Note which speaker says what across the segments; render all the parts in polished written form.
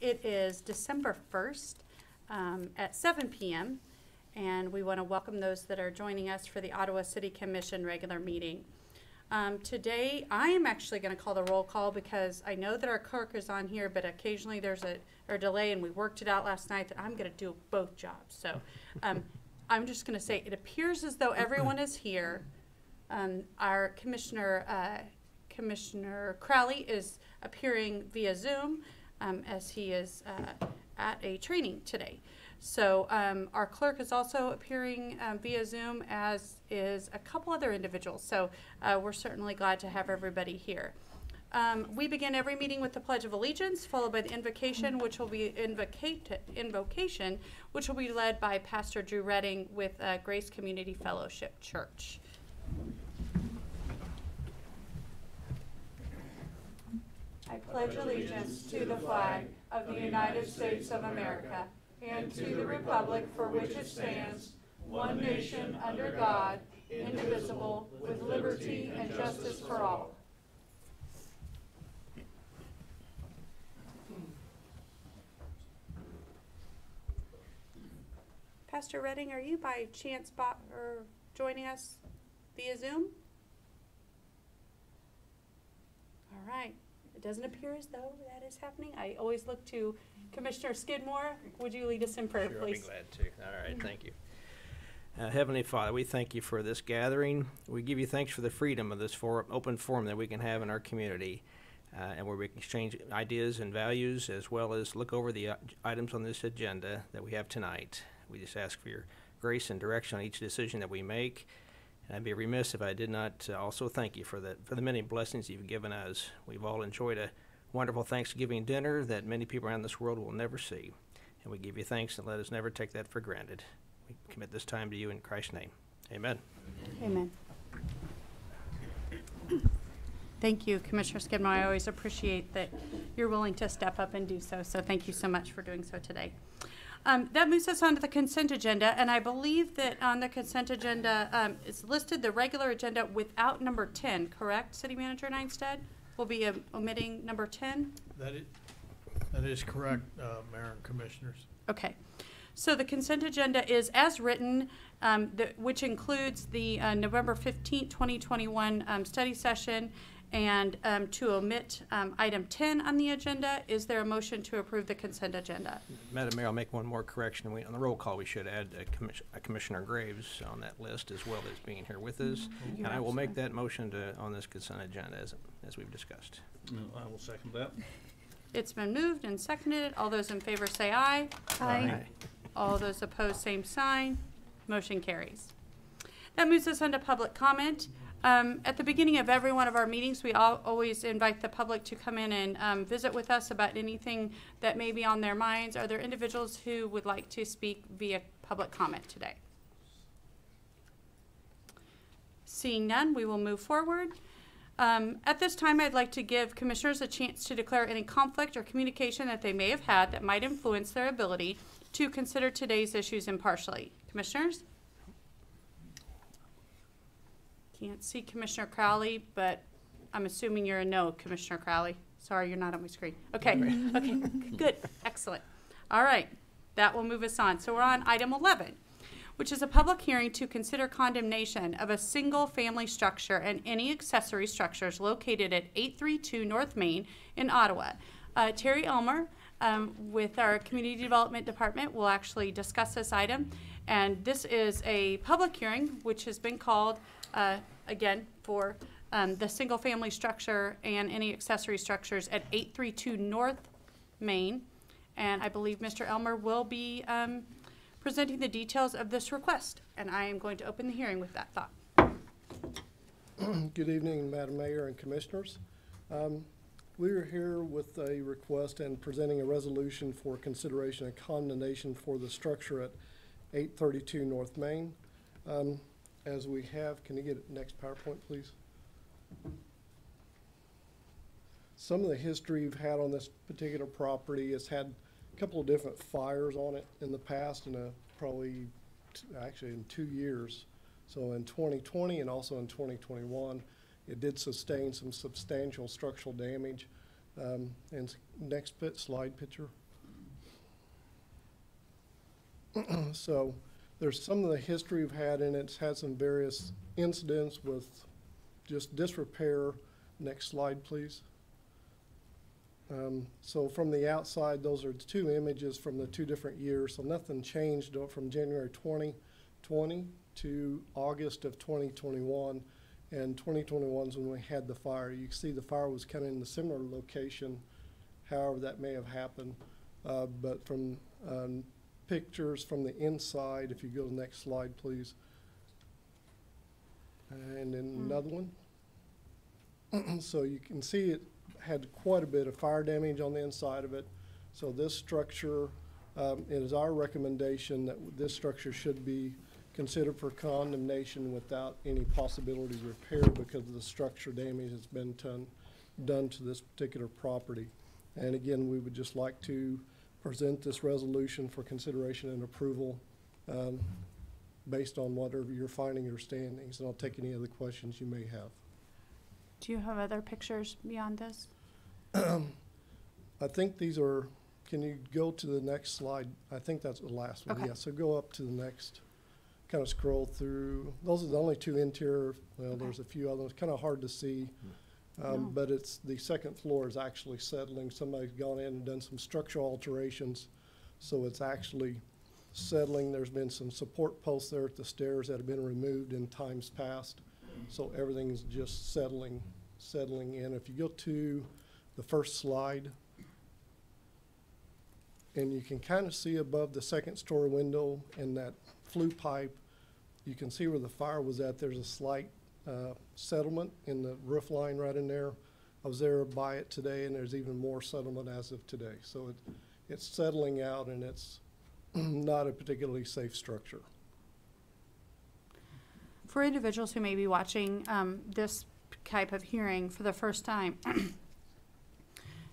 Speaker 1: It is December 1st at 7 p.m. and we want to welcome those that are joining us for the Ottawa City Commission regular meeting. Today, I am actually going to call the roll call because I know that our clerk is on here, but occasionally there's a delay, and we worked it out last night that I'm going to do both jobs. So I'm just going to say it appears as though everyone is here. Our Commissioner Crowley is appearing via Zoom as he is at a training today. So our clerk is also appearing via Zoom, as is a couple other individuals. So we're certainly glad to have everybody here. We begin every meeting with the Pledge of Allegiance, followed by the invocation, which will be which will be led by Pastor Drew Redding with Grace Community Fellowship Church. I pledge allegiance to the flag of the United States of America and to the republic for which it stands, one nation under God, indivisible, with liberty and justice for all. Pastor Redding, are you by chance joining us via Zoom? All right. It doesn't appear as though that is happening. I always look to Commissioner Skidmore. Would you lead us in prayer,
Speaker 2: sure,
Speaker 1: please?
Speaker 2: I'll be glad to. All right, thank you. Heavenly Father, we thank you for this gathering. We give you thanks for the freedom of this open forum that we can have in our community, and where we can exchange ideas and values, as well as look over the items on this agenda that we have tonight. We just ask for your grace and direction on each decision that we make. And I'd be remiss if I did not also thank you for the many blessings you've given us. We've all enjoyed a wonderful Thanksgiving dinner that many people around this world will never see. And we give you thanks, and let us never take that for granted. We commit this time to you in Christ's name. Amen.
Speaker 1: Amen. Thank you, Commissioner Skidmore. I always appreciate that you're willing to step up and do so. So thank you so much for doing so today. That moves us on to the consent agenda, and I believe that on the consent agenda it's listed the regular agenda without number 10, correct, City Manager Neinstead? We'll be omitting number 10?
Speaker 3: That is correct, Mayor and Commissioners. Okay.
Speaker 1: So the consent agenda is as written, which includes the November 15th, 2021 study session, and to omit item 10 on the agenda. Is there a motion to approve the consent agenda?
Speaker 2: Madam Mayor, I'll make one more correction. On the roll call, we should add Commissioner Graves on that list, as well as being here with us. And I will make that motion on this consent agenda as we've discussed.
Speaker 4: I will second that.
Speaker 1: It's been moved and seconded. All those in favor say aye. Aye. All those opposed, same sign. Motion carries. That moves us on to public comment. At the beginning of every one of our meetings, we always invite the public to come in and visit with us about anything that may be on their minds. Are there individuals who would like to speak via public comment today? Seeing none, we will move forward. At this time, I'd like to give commissioners a chance to declare any conflict or communication that they may have had that might influence their ability to consider today's issues impartially. Commissioners? Can't see Commissioner Crowley, but I'm assuming you're a no, Commissioner Crowley. Sorry, you're not on my screen. Okay, okay, good, excellent. All right, that will move us on. So we're on item 11, which is a public hearing to consider condemnation of a single family structure and any accessory structures located at 832 North Main in Ottawa. Terry Elmer with our Community Development Department will actually discuss this item. And this is a public hearing which has been called again for the single family structure and any accessory structures at 832 North Main. And I believe Mr. Elmer will be presenting the details of this request. And I am going to open the hearing with that thought.
Speaker 5: Good evening, Madam Mayor and Commissioners. We are here with a request and presenting a resolution for consideration of condemnation for the structure at 832 North Main. As we have, can you get next PowerPoint, please? Some of the history we've had on this particular property has had a couple of different fires on it in the past, and probably actually in 2 years. So in 2020 and also in 2021, it did sustain some substantial structural damage. And next slide picture. So there's some of the history we've had in it. It's had some various incidents with just disrepair. Next slide, please. So from the outside, those are two images from the 2 different years. So nothing changed from January 2020 to August of 2021. And 2021 is when we had the fire. You can see the fire was kind of in a similar location, however that may have happened. But from pictures from the inside, if you go to the next slide, please. And then another one. So you can see it had quite a bit of fire damage on the inside of it. So this structure, it is our recommendation that this structure should be considered for condemnation without any possibility of repair because of the structure damage that's been done to this particular property. And again, we would just like to present this resolution for consideration and approval based on whatever your finding or standings. And I'll take any other questions you may have.
Speaker 1: Do you have other pictures beyond this?
Speaker 5: I think these are, can you go to the next slide? I think that's the last one.
Speaker 1: Okay.
Speaker 5: Yeah, so go up to the next, kind of scroll through. Those are the only 2 interior, well,
Speaker 1: Okay.
Speaker 5: there's a few others, kind of hard to see.
Speaker 1: No.
Speaker 5: But it's, the second floor is actually settling. Somebody's gone in and done some structural alterations. So it's actually settling. There's been some support posts there at the stairs that have been removed in times past. So everything's just settling in. If you go to the first slide, and you can kind of see above the second story window and that flue pipe, you can see where the fire was at. There's a slight settlement in the roof line right in there. I was there by it today, and there's even more settlement as of today. So it's settling out, and it's not a particularly safe structure.
Speaker 1: For individuals who may be watching this type of hearing for the first time,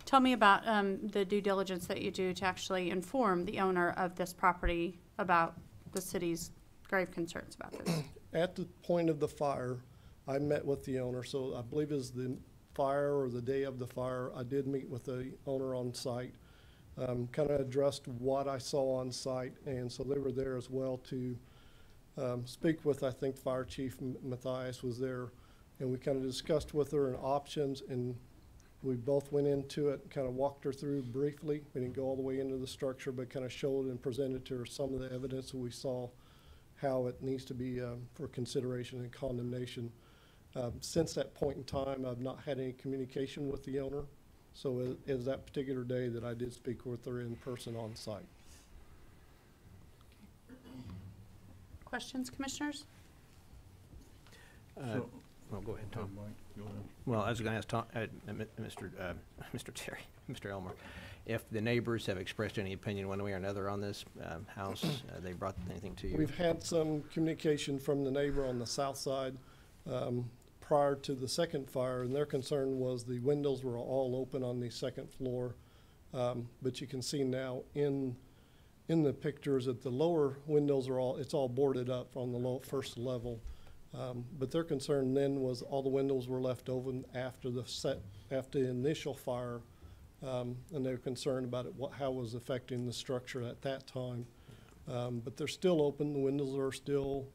Speaker 1: tell me about the due diligence that you do to actually inform the owner of this property about the city's grave concerns about this.
Speaker 5: At the point of the fire, I met with the owner. So I believe it was the fire or the day of the fire, I did meet with the owner on site, kind of addressed what I saw on site. And so they were there as well to speak with, I think, Fire Chief Matthias was there. And we kind of discussed with her and options, and we both went into it, kind of walked her through briefly. We didn't go all the way into the structure, but kind of showed and presented to her some of the evidence that we saw, how it needs to be for consideration and condemnation. Since that point in time, I've not had any communication with the owner. So it is that particular day that I did speak with her in person on site.
Speaker 1: Questions, commissioners?
Speaker 2: Well, go ahead, Tom.
Speaker 4: Mike, go ahead.
Speaker 2: Well, I was going to ask Tom, Mr. Elmer, if the neighbors have expressed any opinion one way or another on this house, they brought anything to you?
Speaker 5: We've had some communication from the neighbor on the south side prior to the second fire, and their concern was the windows were all open on the second floor. But you can see now in the pictures that the lower windows are it's all boarded up on the first level. But their concern then was all the windows were left open after the initial fire, and they were concerned about how it was affecting the structure at that time. But they're still open. The windows are still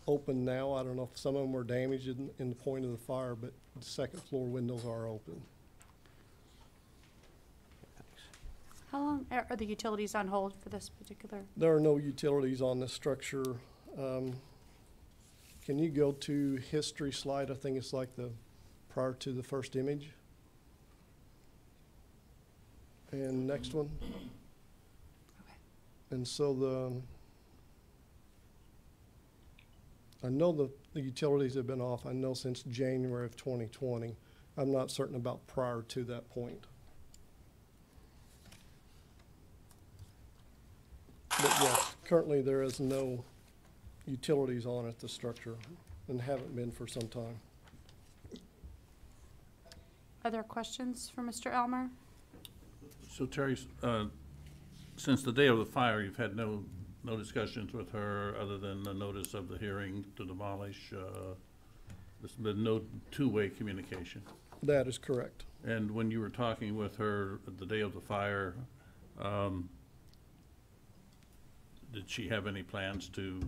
Speaker 5: open now. I don't know if some of them were damaged in the point of the fire, but the second floor windows are open.
Speaker 1: How long are the utilities on hold for this particular?
Speaker 5: There are no utilities on this structure. Can you go to history slide? I think it's like the prior to the first image. And next one.
Speaker 1: Okay.
Speaker 5: And so I know the utilities have been off, I know since January of 2020. I'm not certain about prior to that point. But yes, currently there is no utilities on at the structure and haven't been for some time.
Speaker 1: Other questions for Mr. Elmer?
Speaker 4: So Terry, since the day of the fire, you've had no discussions with her other than the notice of the hearing to demolish? There's been no two-way communication?
Speaker 5: That is correct.
Speaker 4: And when you were talking with her the day of the fire, did she have any plans to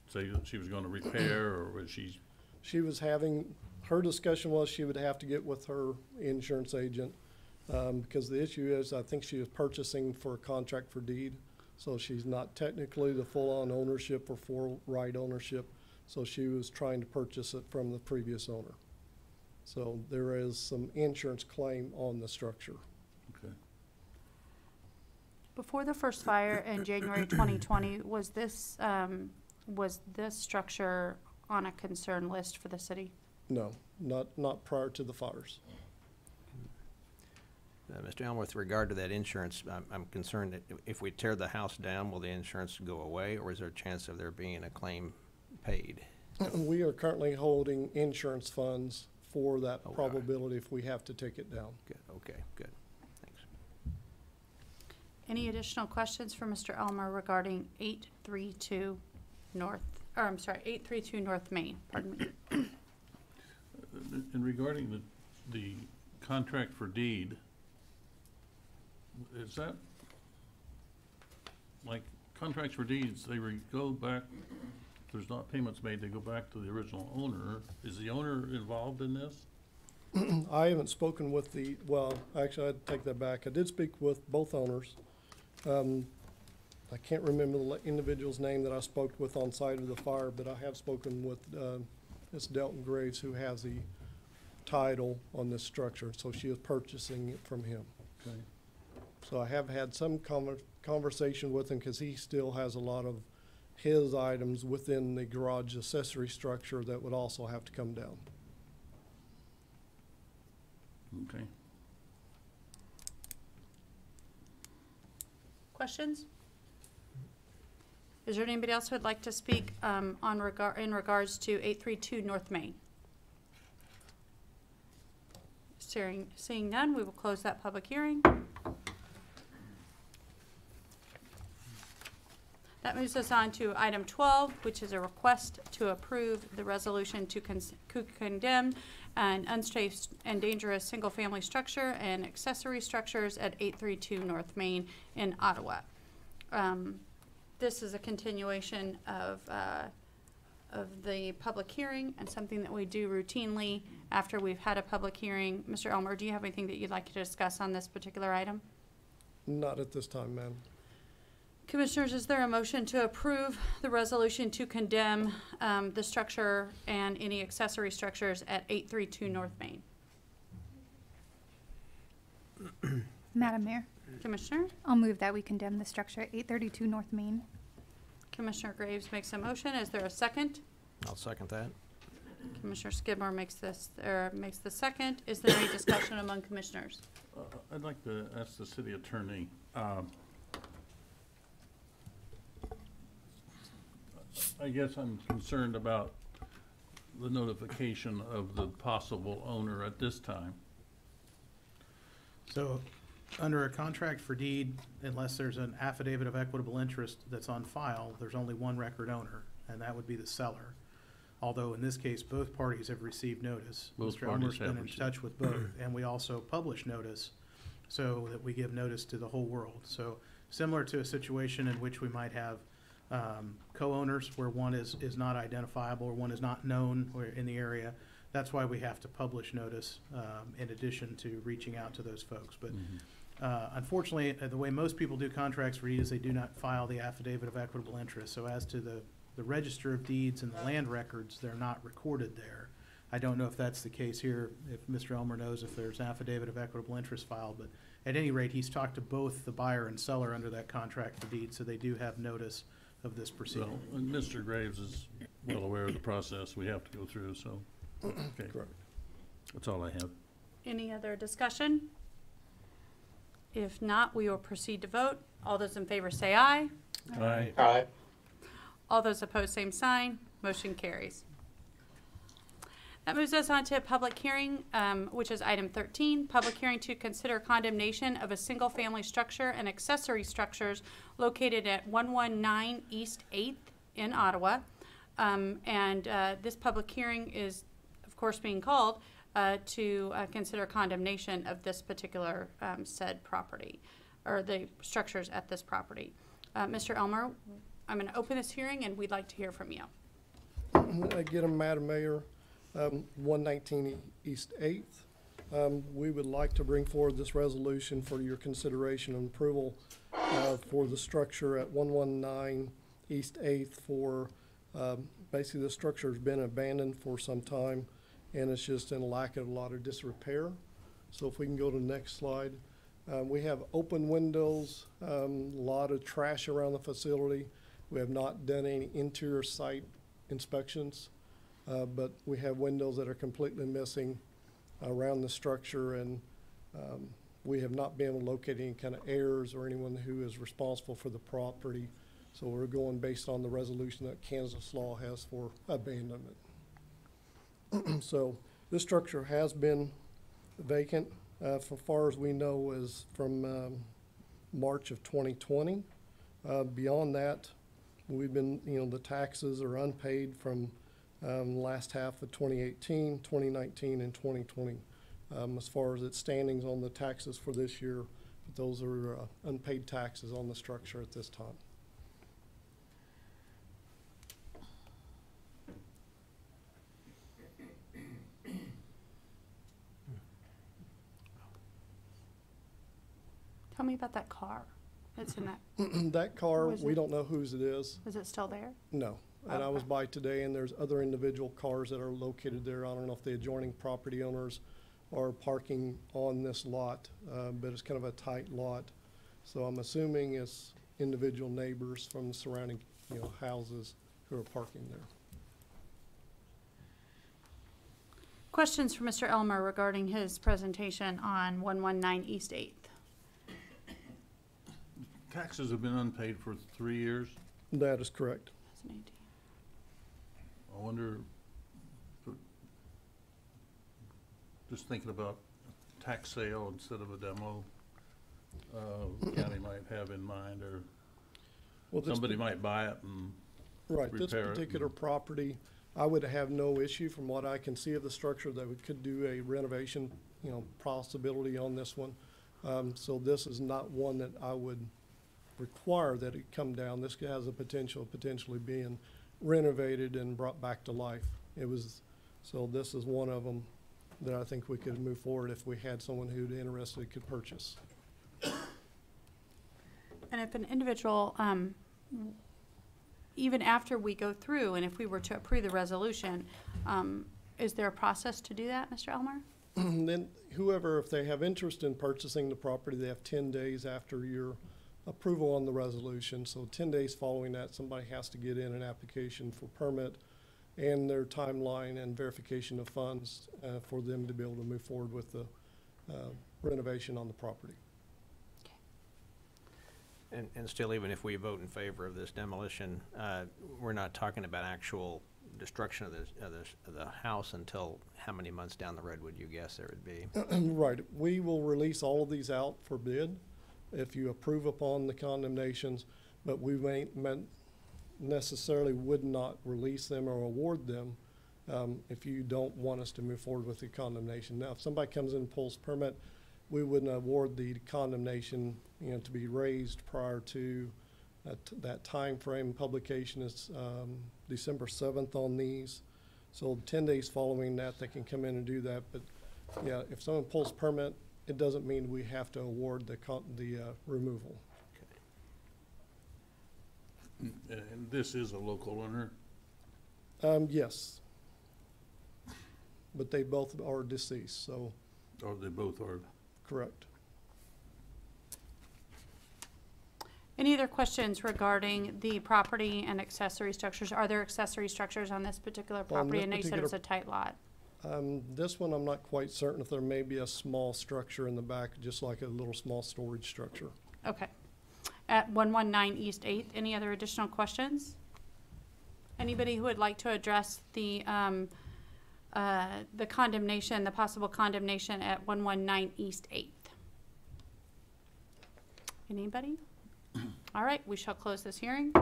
Speaker 4: say that she was going to repair, or was she?
Speaker 5: She was having, her discussion was she would have to get with her insurance agent, because the issue is, I think she was purchasing for a contract for deed. So she's not technically the full-on ownership or full right ownership. So she was trying to purchase it from the previous owner. So there is some insurance claim on the structure.
Speaker 4: Okay.
Speaker 1: Before the first fire in January 2020, was this structure on a concern list for the city?
Speaker 5: No, not prior to the fires.
Speaker 2: Mr. Elm, with regard to that insurance, I'm concerned that if we tear the house down, will the insurance go away, or is there a chance of there being a claim paid?
Speaker 5: We are currently holding insurance funds for that
Speaker 2: Okay.
Speaker 5: probability if we have to take it down.
Speaker 2: Good, okay, good. Thanks.
Speaker 1: Any additional questions for Mr. Elmer regarding 832 North Main, pardon me.
Speaker 4: And regarding the contract for deed, is that, like, contracts for deeds, they go back, if there's not payments made, they go back to the original owner. Is the owner involved in this?
Speaker 5: I haven't spoken with well, actually, I'd take that back. I did speak with both owners. I can't remember the individual's name that I spoke with on site of the fire, but I have spoken with Ms. Delton Graves, who has the title on this structure, so she is purchasing it from him.
Speaker 4: Okay.
Speaker 5: So I have had some conversation with him, because he still has a lot of his items within the garage accessory structure that would also have to come down.
Speaker 4: Okay.
Speaker 1: Questions? Is there anybody else who would like to speak in regards to 832 North Main? Seeing none, we will close that public hearing. That moves us on to item 12, which is a request to approve the resolution to condemn an unsafe and dangerous single-family structure and accessory structures at 832 North Main in Ottawa. This is a continuation of the public hearing, and something that we do routinely after we've had a public hearing. Mr. Elmer, do you have anything that you'd like to discuss on this particular item?
Speaker 5: Not at this time, ma'am.
Speaker 1: Commissioners, is there a motion to approve the resolution to condemn the structure and any accessory structures at 832 North Main?
Speaker 6: Madam Mayor,
Speaker 1: Commissioner?
Speaker 6: I'll move that we condemn the structure at 832 North Main.
Speaker 1: Commissioner Graves makes a motion. Is there a second?
Speaker 2: I'll second that.
Speaker 1: Commissioner Skidmore makes the second. Is there any discussion among commissioners?
Speaker 4: I'd like to ask the city attorney, I guess I'm concerned about the notification of the possible owner at this time.
Speaker 3: So, under a contract for deed, unless there's an affidavit of equitable interest that's on file, there's only one record owner, and that would be the seller. Although in this case, both parties have received notice.
Speaker 4: Both
Speaker 3: Mr.
Speaker 4: parties
Speaker 3: Elmer's
Speaker 4: have
Speaker 3: been in
Speaker 4: received.
Speaker 3: touch with both, and we also publish notice so that we give notice to the whole world. So similar to a situation in which we might have co-owners where one is not identifiable or one is not known or in the area. That's why we have to publish notice in addition to reaching out to those folks. But unfortunately, the way most people do contracts for deed is they do not file the affidavit of equitable interest. So as to the register of deeds and the land records, they're not recorded there. I don't know if that's the case here, if Mr. Elmer knows if there's an affidavit of equitable interest filed, but at any rate, he's talked to both the buyer and seller under that contract for deed, so they do have notice of this proceeding.
Speaker 4: Well, and Mr. Graves is well aware of the process we have to go through, so, okay.
Speaker 5: Correct.
Speaker 4: That's all I have.
Speaker 1: Any other discussion? If not, we will proceed to vote. All those in favor say aye.
Speaker 4: Aye.
Speaker 7: Aye.
Speaker 1: All those opposed, same sign. Motion carries. That moves us on to a public hearing, which is item 13, public hearing to consider condemnation of a single-family structure and accessory structures located at 119 East 8th in Ottawa. This public hearing is, of course, being called to consider condemnation of this particular said property, or the structures at this property. Mr. Elmer, I'm going to open this hearing, and we'd like to hear from you.
Speaker 5: Again, Madam Mayor, 119 East 8th. We would like to bring forward this resolution for your consideration and approval for the structure at 119 East 8th for, basically the structure has been abandoned for some time and it's just in lack of a lot of disrepair. So if we can go to the next slide. We have open windows, a lot of trash around the facility. We have not done any interior site inspections, but we have windows that are completely missing around the structure, and we have not been able to locate any kind of heirs or anyone who is responsible for the property. So we're going based on the resolution that Kansas law has for abandonment. So this structure has been vacant, for far as we know, is from March of 2020. Beyond that, we've been, the taxes are unpaid from last half of 2018, 2019, and 2020. As far as its standings on the taxes for this year, but those are unpaid taxes on the structure at this time.
Speaker 1: Tell me about that car that's in that.
Speaker 5: That car,
Speaker 1: Was
Speaker 5: we
Speaker 1: it-
Speaker 5: don't know whose it is.
Speaker 1: Is it still there?
Speaker 5: No. And I was
Speaker 1: Okay.
Speaker 5: by today, and there's other individual cars that are located there. I don't know if the adjoining property owners are parking on this lot, but it's kind of a tight lot. So I'm assuming it's individual neighbors from the surrounding, houses who are parking there.
Speaker 1: Questions for Mr. Elmer regarding his presentation on 119 East 8th?
Speaker 4: Taxes have been unpaid for 3 years.
Speaker 5: That is correct.
Speaker 1: 2018.
Speaker 4: I wonder, just thinking about a tax sale instead of a demo, the county might have in mind, or
Speaker 5: Well, this
Speaker 4: somebody might buy it and,
Speaker 5: Right, this
Speaker 4: repair it
Speaker 5: particular
Speaker 4: and-
Speaker 5: property, I would have no issue from what I can see of the structure that we could do a renovation, possibility on this one. So this is not one that I would require that it come down. This has a potential of potentially being renovated and brought back to life. So this is one of them that I think we could move forward if we had someone who'd interested could purchase.
Speaker 1: And if an individual, even after we go through, and if we were to approve the resolution, is there a process to do that, Mr. Elmer?
Speaker 5: Then whoever, if they have interest in purchasing the property, they have 10 days after your approval on the resolution. So 10 days following that, somebody has to get in an application for permit and their timeline and verification of funds for them to be able to move forward with the renovation on the property.
Speaker 2: And still, even if we vote in favor of this demolition, we're not talking about actual destruction of the house until how many months down the road would you guess there would be?
Speaker 5: Right. We will release all of these out for bid if you approve upon the condemnations, but we necessarily would not release them or award them if you don't want us to move forward with the condemnation. Now, if somebody comes in and pulls permit, we wouldn't award the condemnation, to be raised prior to that time frame. Publication is December 7th on these. So 10 days following that, they can come in and do that. But yeah, if someone pulls permit, it doesn't mean we have to award the removal.
Speaker 4: and this is a local owner.
Speaker 5: Yes. But they both are deceased, so
Speaker 4: Or they both are.
Speaker 5: correct.
Speaker 1: Any other questions regarding the property and accessory structures? Are there accessory structures on this particular property?
Speaker 5: this
Speaker 1: I know you said it was a
Speaker 5: particular-
Speaker 1: tight lot.
Speaker 5: This one, I'm not quite certain if there may be a small structure in the back, just like a little small storage structure.
Speaker 1: Okay. At 119 East 8th, any other additional questions? Anybody who would like to address the condemnation, the possible condemnation at 119 East 8th? Anybody? All right, we shall close this hearing.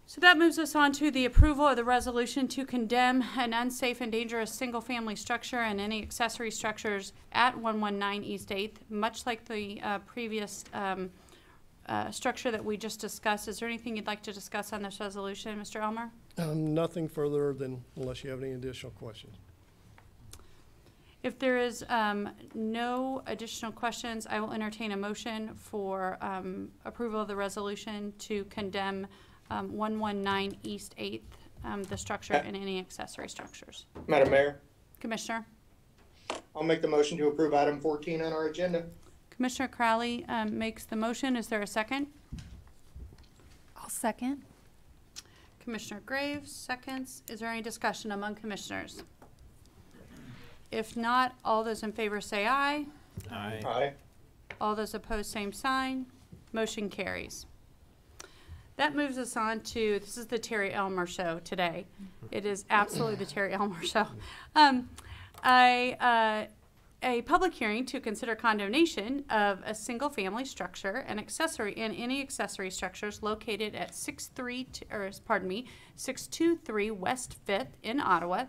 Speaker 1: So that moves us on to the approval of the resolution to condemn an unsafe and dangerous single-family structure and any accessory structures at 119 East 8th. Much like the previous structure that we just discussed. Is there anything you'd like to discuss on this resolution, Mr. Elmer?
Speaker 5: Nothing further than, unless you have any additional questions.
Speaker 1: If there is no additional questions, I will entertain a motion for approval of the resolution to condemn 119 East 8th, the structure and any accessory structures.
Speaker 7: Madam Mayor,
Speaker 1: Commissioner?
Speaker 7: I'll make the motion to approve item 14 on our agenda.
Speaker 1: Commissioner Crowley makes the motion. Is there a second?
Speaker 6: I'll second.
Speaker 1: Commissioner Graves seconds. Is there any discussion among commissioners? If not, all those in favor say aye.
Speaker 2: Aye.
Speaker 7: Aye.
Speaker 1: All those opposed, same sign. Motion carries. That moves us on to, this is the Terry Elmer Show today. It is absolutely the Terry Elmer Show. A public hearing to consider condemnation of a single-family structure and accessory and any accessory structures located at 623 West 5th in Ottawa.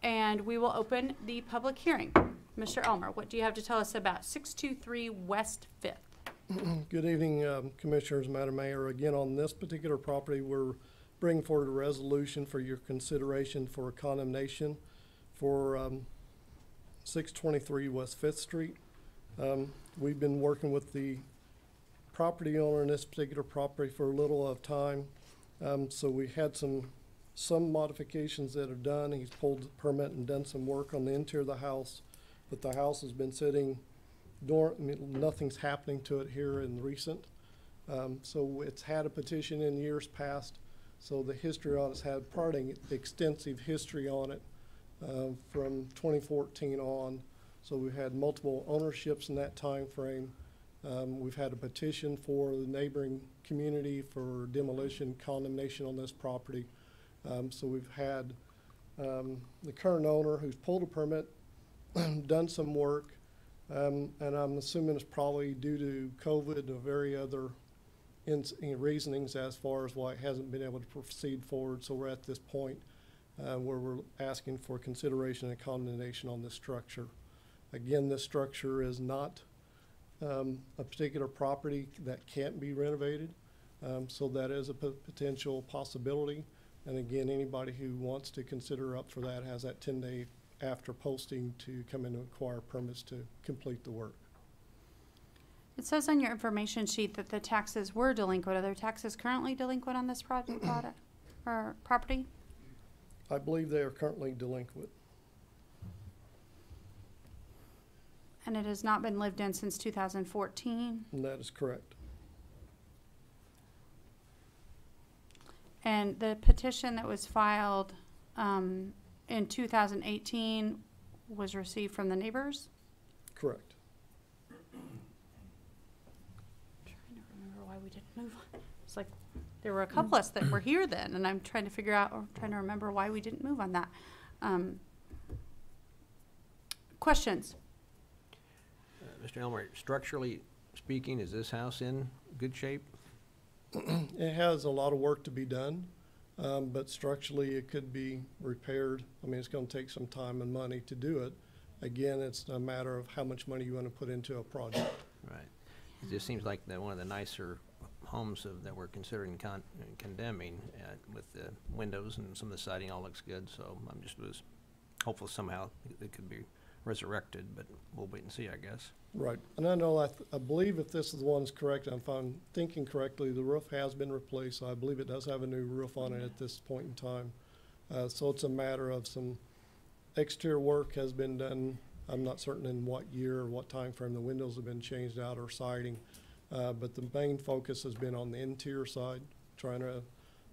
Speaker 1: And we will open the public hearing. Mr. Elmer, what do you have to tell us about 623 West 5th?
Speaker 5: Good evening, Commissioners, Madam Mayor. Again, on this particular property, we're bringing forward a resolution for your consideration for condemnation for 623 West 5th Street. We've been working with the property owner in this particular property for a little of time. So we had some modifications that are done. He's pulled the permit and done some work on the interior of the house, but the house has been sitting dormant. I mean, nothing's happening to it here in recent. So it's had a petition in years past. So the history on it's had extensive history on it from 2014 on. So we've had multiple ownerships in that time frame. We've had a petition for the neighboring community for demolition, condemnation on this property. So we've had the current owner who's pulled a permit, done some work, and I'm assuming it's probably due to COVID and very other reasonings as far as why it hasn't been able to proceed forward. So we're at this point where we're asking for consideration and condemnation on this structure. Again, this structure is not a particular property that can't be renovated, so that is a potential possibility. And again, anybody who wants to consider up for that has that 10-day after posting to come in and acquire permits to complete the work.
Speaker 1: It says on your information sheet that the taxes were delinquent. Are there taxes currently delinquent on this product or property?
Speaker 5: I believe they are currently delinquent.
Speaker 1: And it has not been lived in since 2014?
Speaker 5: And that is correct.
Speaker 1: And the petition that was filed in 2018 was received from the neighbors?
Speaker 5: Correct.
Speaker 1: I'm trying to remember why we didn't move on. It's like there were a couple of us that were here then, and I'm trying to figure out or trying to remember why we didn't move on that. Questions?
Speaker 2: Mr. Elmer, structurally speaking, is this house in good shape?
Speaker 5: It has a lot of work to be done, but structurally it could be repaired. I mean, it's going to take some time and money to do it. Again, it's a matter of how much money you want to put into a project.
Speaker 2: Right. It just seems like one of the nicer homes that we're considering condemning with the windows and some of the siding all looks good. So I'm just was hopeful somehow it could be resurrected, but we'll wait and see, I guess.
Speaker 5: Right. And I know, I believe if this is the one that's correct, if I'm thinking correctly, the roof has been replaced. So I believe it does have a new roof on it at this point in time. So it's a matter of some exterior work has been done. I'm not certain in what year or what time frame the windows have been changed out or siding. But the main focus has been on the interior side, trying to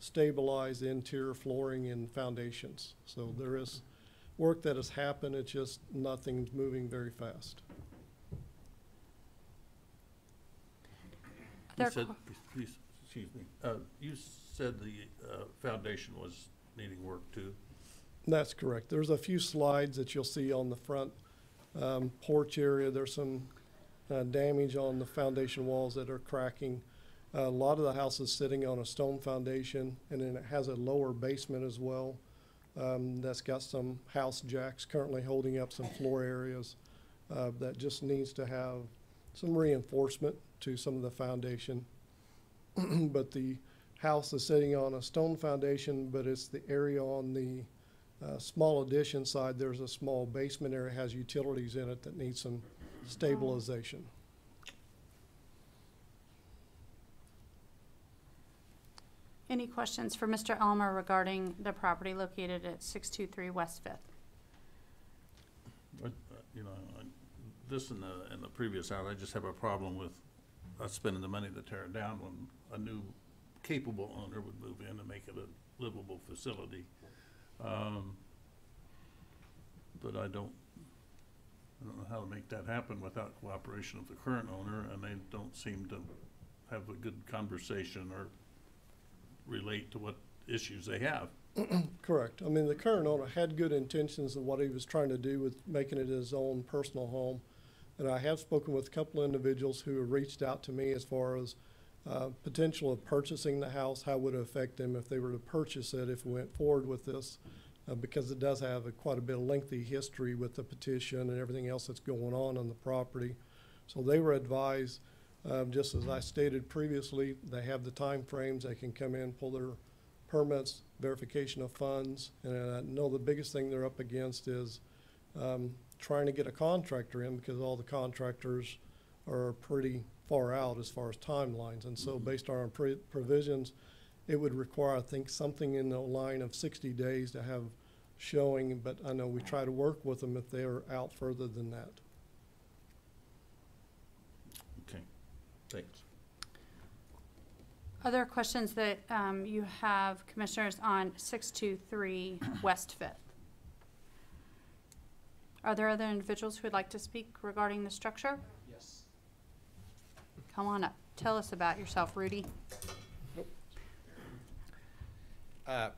Speaker 5: stabilize the interior flooring and foundations. So there is work that has happened. It's just nothing's moving very fast.
Speaker 4: You said, please, excuse me, you said the foundation was needing work too?
Speaker 5: That's correct. There's a few slides that you'll see on the front porch area. There's some damage on the foundation walls that are cracking. A lot of the house is sitting on a stone foundation, and then it has a lower basement as well. That's got some house jacks currently holding up some floor areas that just needs to have some reinforcement to some of the foundation. But the house is sitting on a stone foundation, but it's the area on the small addition side. There's a small basement area, has utilities in it that needs some stabilization.
Speaker 1: Any questions for Mr. Elmer regarding the property located at 623 West Fifth?
Speaker 4: You know, this and the previous house, I just have a problem with us spending the money to tear it down when a new capable owner would move in and make it a livable facility. But I don't know how to make that happen without cooperation of the current owner, and they don't seem to have a good conversation or relate to what issues they have.
Speaker 5: Correct. I mean, the current owner had good intentions of what he was trying to do with making it his own personal home. And I have spoken with a couple of individuals who have reached out to me as far as potential of purchasing the house, how would it affect them if they were to purchase it if we went forward with this, because it does have quite a bit of lengthy history with the petition and everything else that's going on the property. So they were advised, just as I stated previously, they have the time frames, they can come in, pull their permits, verification of funds, and I know the biggest thing they're up against is trying to get a contractor in, because all the contractors are pretty far out as far as timelines. And so based on our provisions, it would require, I think, something in the line of 60 days to have showing, but I know we try to work with them if they're out further than that.
Speaker 4: Okay, thanks.
Speaker 1: Other questions that you have, Commissioners, on 623 West Fifth? Are there other individuals who would like to speak regarding the structure?
Speaker 8: Yes.
Speaker 1: Come on up. Tell us about yourself, Rudy.
Speaker 8: I'm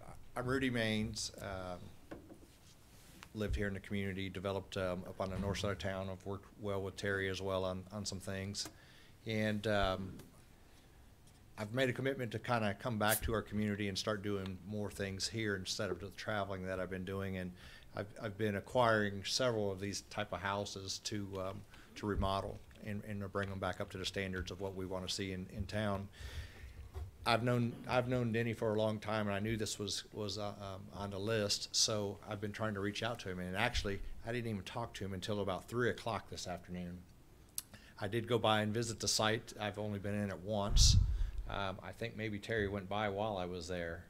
Speaker 8: Rudy Maines. Lived here in the community, developed up on the north side of town. I've worked well with Terry as well on some things. And I've made a commitment to kind of come back to our community and start doing more things here instead of the traveling that I've been doing. And I've been acquiring several of these type of houses to remodel and to bring them back up to the standards of what we want to see in town. I've known Denny for a long time, and I knew this was on the list, so I've been trying to reach out to him. And actually, I didn't even talk to him until about 3 o'clock this afternoon. I did go by and visit the site. I've only been in it once. I think maybe Terry went by while I was there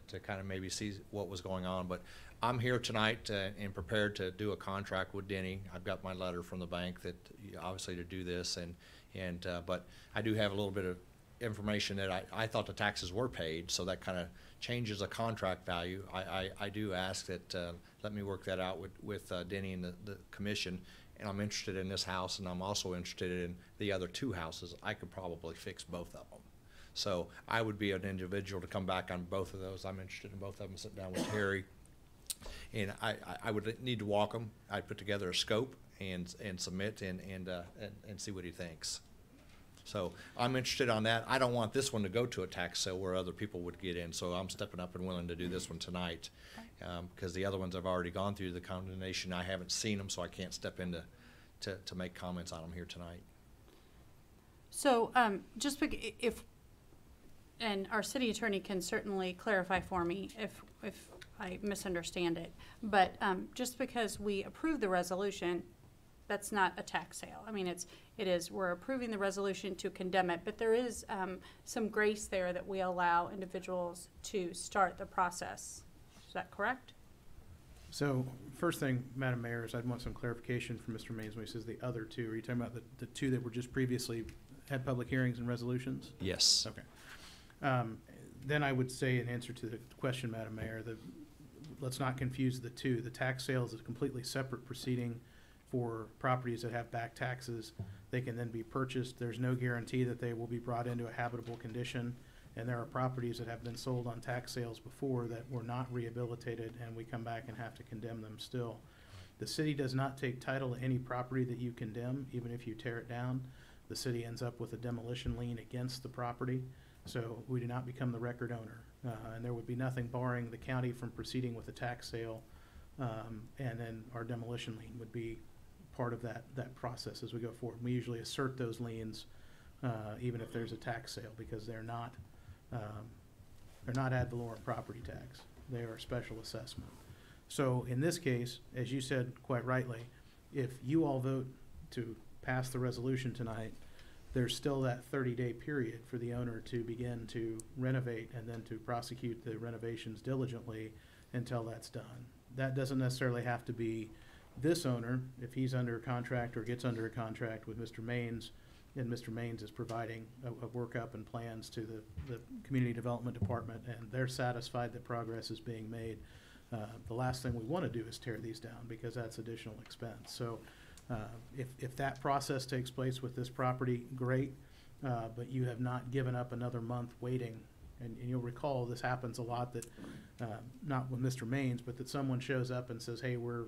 Speaker 8: to kind of maybe see what was going on. But I'm here tonight and prepared to do a contract with Denny. I've got my letter from the bank that obviously to do this, but I do have a little bit of information that I thought the taxes were paid, so that kind of changes the contract value. I do ask that let me work that out with Denny and the commission. And I'm interested in this house, and I'm also interested in the other two houses. I could probably fix both of them. So I would be an individual to come back on both of those. I'm interested in both of them, sit down with Terry. And I would need to walk them. I'd put together a scope and submit and see what he thinks. So I'm interested on that. I don't want this one to go to a tax sale where other people would get in. So I'm stepping up and willing to do this one tonight. Because the other ones I've already gone through the condemnation. I haven't seen them, so I can't step in to make comments on them here tonight.
Speaker 1: So if, and our city attorney can certainly clarify for me if I misunderstand it, but just because we approve the resolution, that's not a tax sale. I mean, we're approving the resolution to condemn it, but there is some grace there that we allow individuals to start the process. Is that correct?
Speaker 3: So first thing, Madam Mayor, is I'd want some clarification from Mr. Maines when he says the other two. Are you talking about the two that were just previously had public hearings and resolutions?
Speaker 8: Yes.
Speaker 3: Okay. Then I would say in answer to the question, Madam Mayor, let's not confuse the two. The tax sale is a completely separate proceeding for properties that have back taxes. They can then be purchased. There's no guarantee that they will be brought into a habitable condition. And there are properties that have been sold on tax sales before that were not rehabilitated, and we come back and have to condemn them still. The city does not take title to any property that you condemn, even if you tear it down. The city ends up with a demolition lien against the property, so we do not become the record owner. And there would be nothing barring the county from proceeding with a tax sale, and then our demolition lien would be part of that process as we go forward. We usually assert those liens, even if there's a tax sale, because they're not ad valorem property tax. They are a special assessment. So in this case, as you said quite rightly, if you all vote to pass the resolution tonight, there's still that 30-day period for the owner to begin to renovate and then to prosecute the renovations diligently until that's done. That doesn't necessarily have to be this owner. If he's under a contract or gets under a contract with Mr. Maines, and Mr. Maines is providing a workup and plans to the Community Development Department, and they're satisfied that progress is being made, the last thing we want to do is tear these down, because that's additional expense. So if that process takes place with this property, great, but you have not given up another month waiting. And you'll recall this happens a lot, that not with Mr. Maines, but that someone shows up and says, hey, we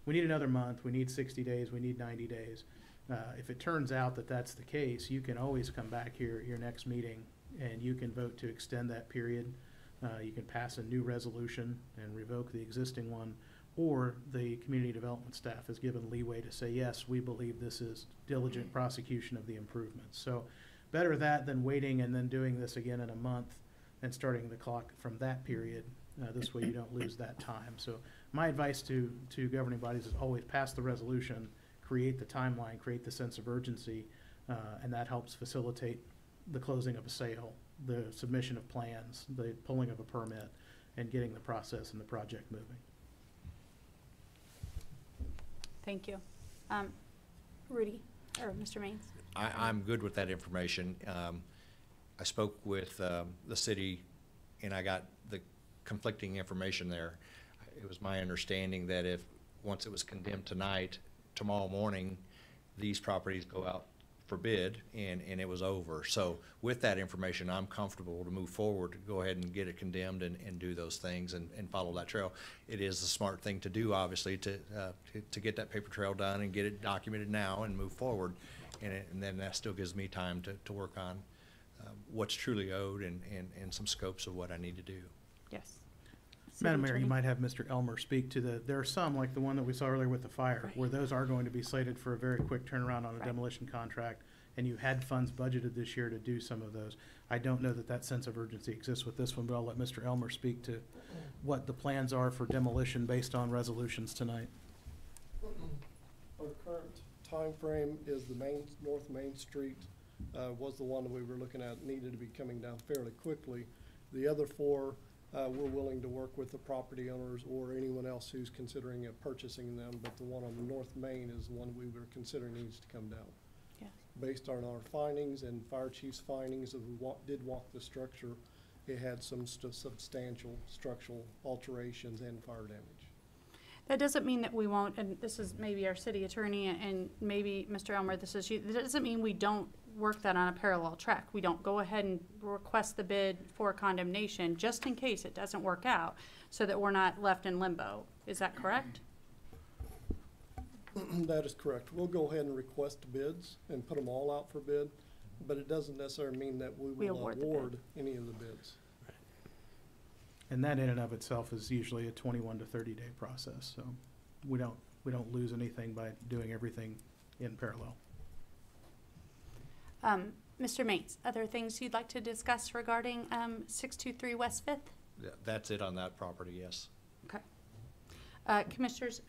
Speaker 3: need another month, we need 60 days, we need 90 days. If it turns out that that's the case, you can always come back here at your next meeting and you can vote to extend that period. You can pass a new resolution and revoke the existing one, or the community development staff is given leeway to say, yes, we believe this is diligent prosecution of the improvements. So better that than waiting and then doing this again in a month and starting the clock from that period. This way you don't lose that time. So my advice to governing bodies is always pass the resolution, create the timeline, create the sense of urgency, and that helps facilitate the closing of a sale, the submission of plans, the pulling of a permit, and getting the process and the project moving.
Speaker 1: Thank you. Rudy, or Mr. Maines?
Speaker 8: I'm good with that information. I spoke with the city, and I got the conflicting information there. It was my understanding that once it was condemned tonight, tomorrow morning, these properties go out for bid, and it was over. So with that information, I'm comfortable to move forward, to go ahead and get it condemned and do those things and follow that trail. It is the smart thing to do, obviously, to get that paper trail done and get it documented now and move forward. And then that still gives me time to work on what's truly owed and some scopes of what I need to do.
Speaker 1: Yes.
Speaker 3: Madam Mayor, you might have Mr. Elmer speak to there are some, like the one that we saw earlier with the fire,
Speaker 1: Right.
Speaker 3: where those are going to be slated for a very quick turnaround on a
Speaker 1: Right.
Speaker 3: demolition contract, and you had funds budgeted this year to do some of those. I don't know that sense of urgency exists with this one, but I'll let Mr. Elmer speak to what the plans are for demolition based on resolutions tonight.
Speaker 5: Our current time frame is the North Main Street was the one that we were looking at, needed to be coming down fairly quickly. The other four, we're willing to work with the property owners or anyone else who's considering purchasing them, but the one on the North Main is the one we were considering needs to come down.
Speaker 1: Yes.
Speaker 5: Based on our findings and fire chief's findings, as we did walk the structure, it had some substantial structural alterations and fire damage.
Speaker 1: That doesn't mean that we won't, and this is maybe our city attorney and maybe Mr. Elmer, this is you, that doesn't mean we don't work that on a parallel track. We don't go ahead and request the bid for condemnation just in case it doesn't work out, so that we're not left in limbo. Is that correct?
Speaker 5: That is correct. We'll go ahead and request bids and put them all out for bid, but it doesn't necessarily mean that we will
Speaker 1: award the
Speaker 5: award any of the bids.
Speaker 3: And that in and of itself is usually a 21 to 30-day process, so we don't lose anything by doing everything in parallel.
Speaker 1: Mr. Maines, other things you'd like to discuss regarding 623 West 5th?
Speaker 8: That's it on that property, yes.
Speaker 1: Okay. Commissioners,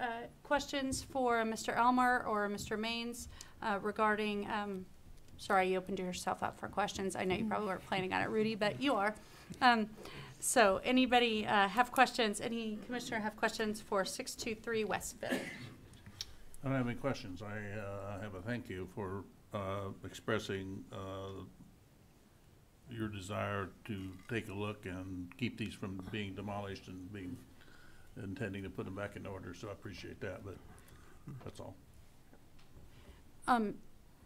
Speaker 1: questions for Mr. Elmer or Mr. Maines regarding, sorry, you opened yourself up for questions. I know you probably weren't planning on it, Rudy, but you are. So anybody have questions? Any commissioner have questions for 623 West 5th?
Speaker 4: I don't have any questions. I have a thank you for expressing your desire to take a look and keep these from being demolished and intending to put them back in order, so I appreciate that, but that's all.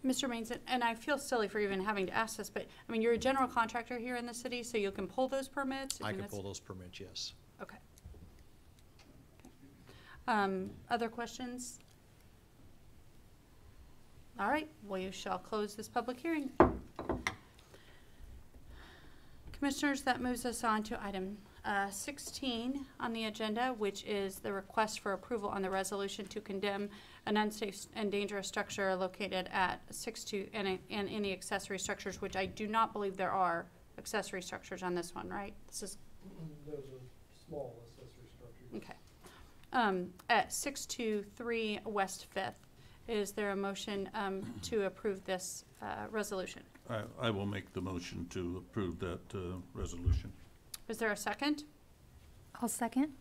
Speaker 1: Mr. Maines, and I feel silly for even having to ask this, but I mean, you're a general contractor here in the city, so you can pull those permits?
Speaker 8: I can pull those permits, yes.
Speaker 1: Okay. Other questions? All right, we shall close this public hearing. Commissioners, that moves us on to item 16 on the agenda, which is the request for approval on the resolution to condemn an unsafe and dangerous structure located at 62 and any accessory structures, which I do not believe there are accessory structures on this one, right? This is
Speaker 5: Those are small accessory structures.
Speaker 1: okay. At 623 West 5th, is there a motion to approve this resolution?
Speaker 4: I will make the motion to approve that resolution.
Speaker 1: Is there a second?
Speaker 6: I'll second.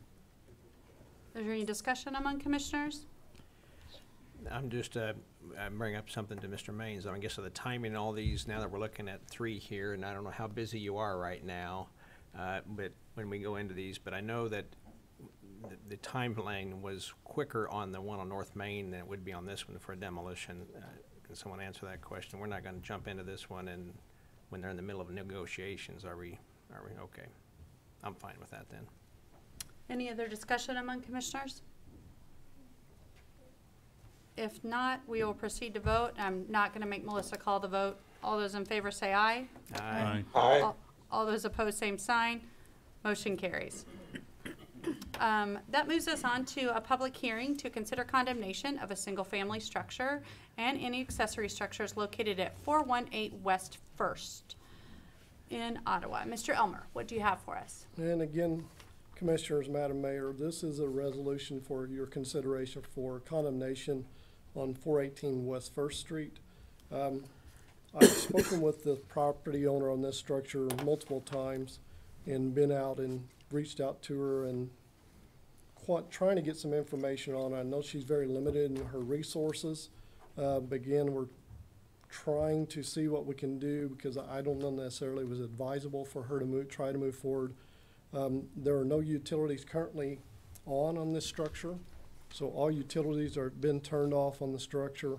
Speaker 1: Is there any discussion among commissioners?
Speaker 2: I'm just, I'm bringing up something to Mr. Maines. I guess of the timing and all these, now that we're looking at 3 here, and I don't know how busy you are right now, but when we go into these, but I know that the timeline was quicker on the one on North Main than it would be on this one for demolition. Can someone answer that question? We're not gonna jump into this one and when they're in the middle of negotiations, are we, okay. I'm fine with that then.
Speaker 1: Any other discussion among commissioners? If not, we will proceed to vote. I'm not going to make Melissa call the vote. All those in favor say aye.
Speaker 4: Aye.
Speaker 7: Aye.
Speaker 1: All those opposed, same sign. Motion carries. That moves us on to a public hearing to consider condemnation of a single-family structure and any accessory structures located at 418 West 1st in Ottawa. Mr. Elmer, what do you have for us?
Speaker 5: And again, Commissioners, Madam Mayor, this is a resolution for your consideration for condemnation on 418 West 1st Street. I've spoken with the property owner on this structure multiple times and been out and reached out to her and trying to get some information on it. I know she's very limited in her resources. But again, we're trying to see what we can do because I don't know necessarily it was advisable for her to try to move forward. There are no utilities currently on this structure, so all utilities are been turned off on the structure,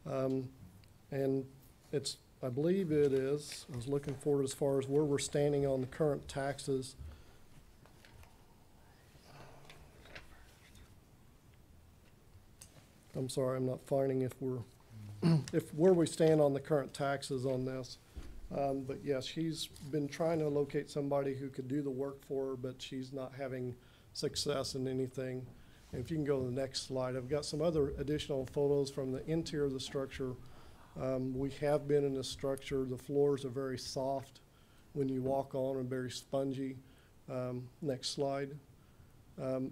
Speaker 5: and it's, I believe it is, I was looking forward as far as where we're standing on the current taxes. I'm sorry, I'm not finding if we're where we stand on the current taxes on this. But yes, she's been trying to locate somebody who could do the work for her, but she's not having success in anything. And if you can go to the next slide, I've got some other additional photos from the interior of the structure. We have been in the structure. The floors are very soft when you walk on and very spongy. Next slide.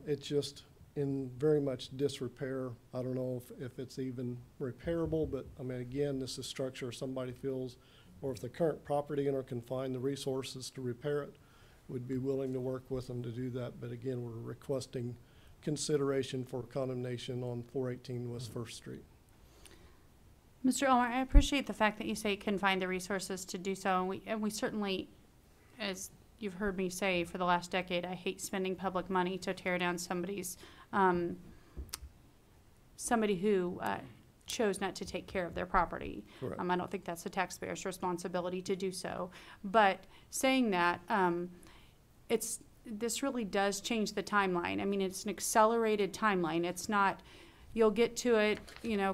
Speaker 5: It's just in very much disrepair. I don't know if it's even repairable, but I mean, again, this is structure somebody feels, or if the current property owner can find the resources to repair it, would be willing to work with them to do that. But again, we're requesting consideration for condemnation on 418 West 1st Street.
Speaker 1: Mr. Elmer, I appreciate the fact that you say you can find the resources to do so, and we certainly, as you've heard me say for the last decade, I hate spending public money to tear down somebody who chose not to take care of their property.
Speaker 5: Correct.
Speaker 1: I don't think that's the taxpayer's responsibility to do so. But saying that, this really does change the timeline. I mean, it's an accelerated timeline. It's not, you'll get to it,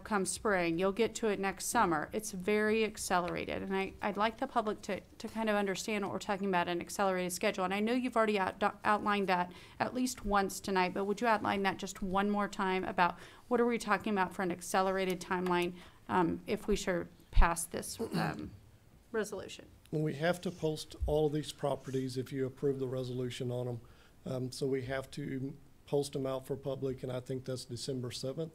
Speaker 1: come spring. You'll get to it next summer. It's very accelerated. And I'd like the public to kind of understand what we're talking about, an accelerated schedule. And I know you've already outlined that at least once tonight, but would you outline that just one more time about what are we talking about for an accelerated timeline if we should pass this resolution?
Speaker 5: We have to post all of these properties if you approve the resolution on them. So we have to post them out for public, and I think that's December 7th.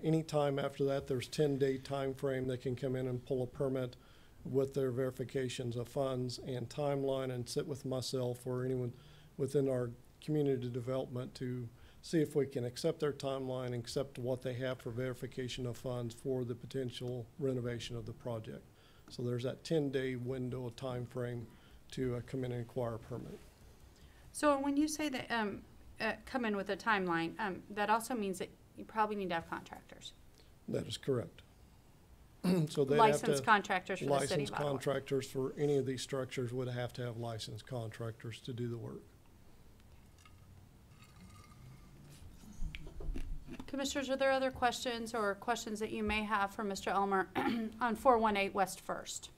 Speaker 5: Any time after that, there's 10-day time frame they can come in and pull a permit with their verifications of funds and timeline and sit with myself or anyone within our community development to see if we can accept their timeline and accept what they have for verification of funds for the potential renovation of the project. So there's that 10-day window of time frame to come in and acquire a permit.
Speaker 1: So when you say that come in with a timeline, that also means that you probably need to have contractors.
Speaker 5: That is correct. So they
Speaker 1: Licensed contractors for the city of
Speaker 5: licensed
Speaker 1: Ottawa.
Speaker 5: contractors for any of these structures would have to have licensed contractors to do the work.
Speaker 1: Commissioners, are there other questions or questions that you may have for Mr. Elmer on 418 West 1st?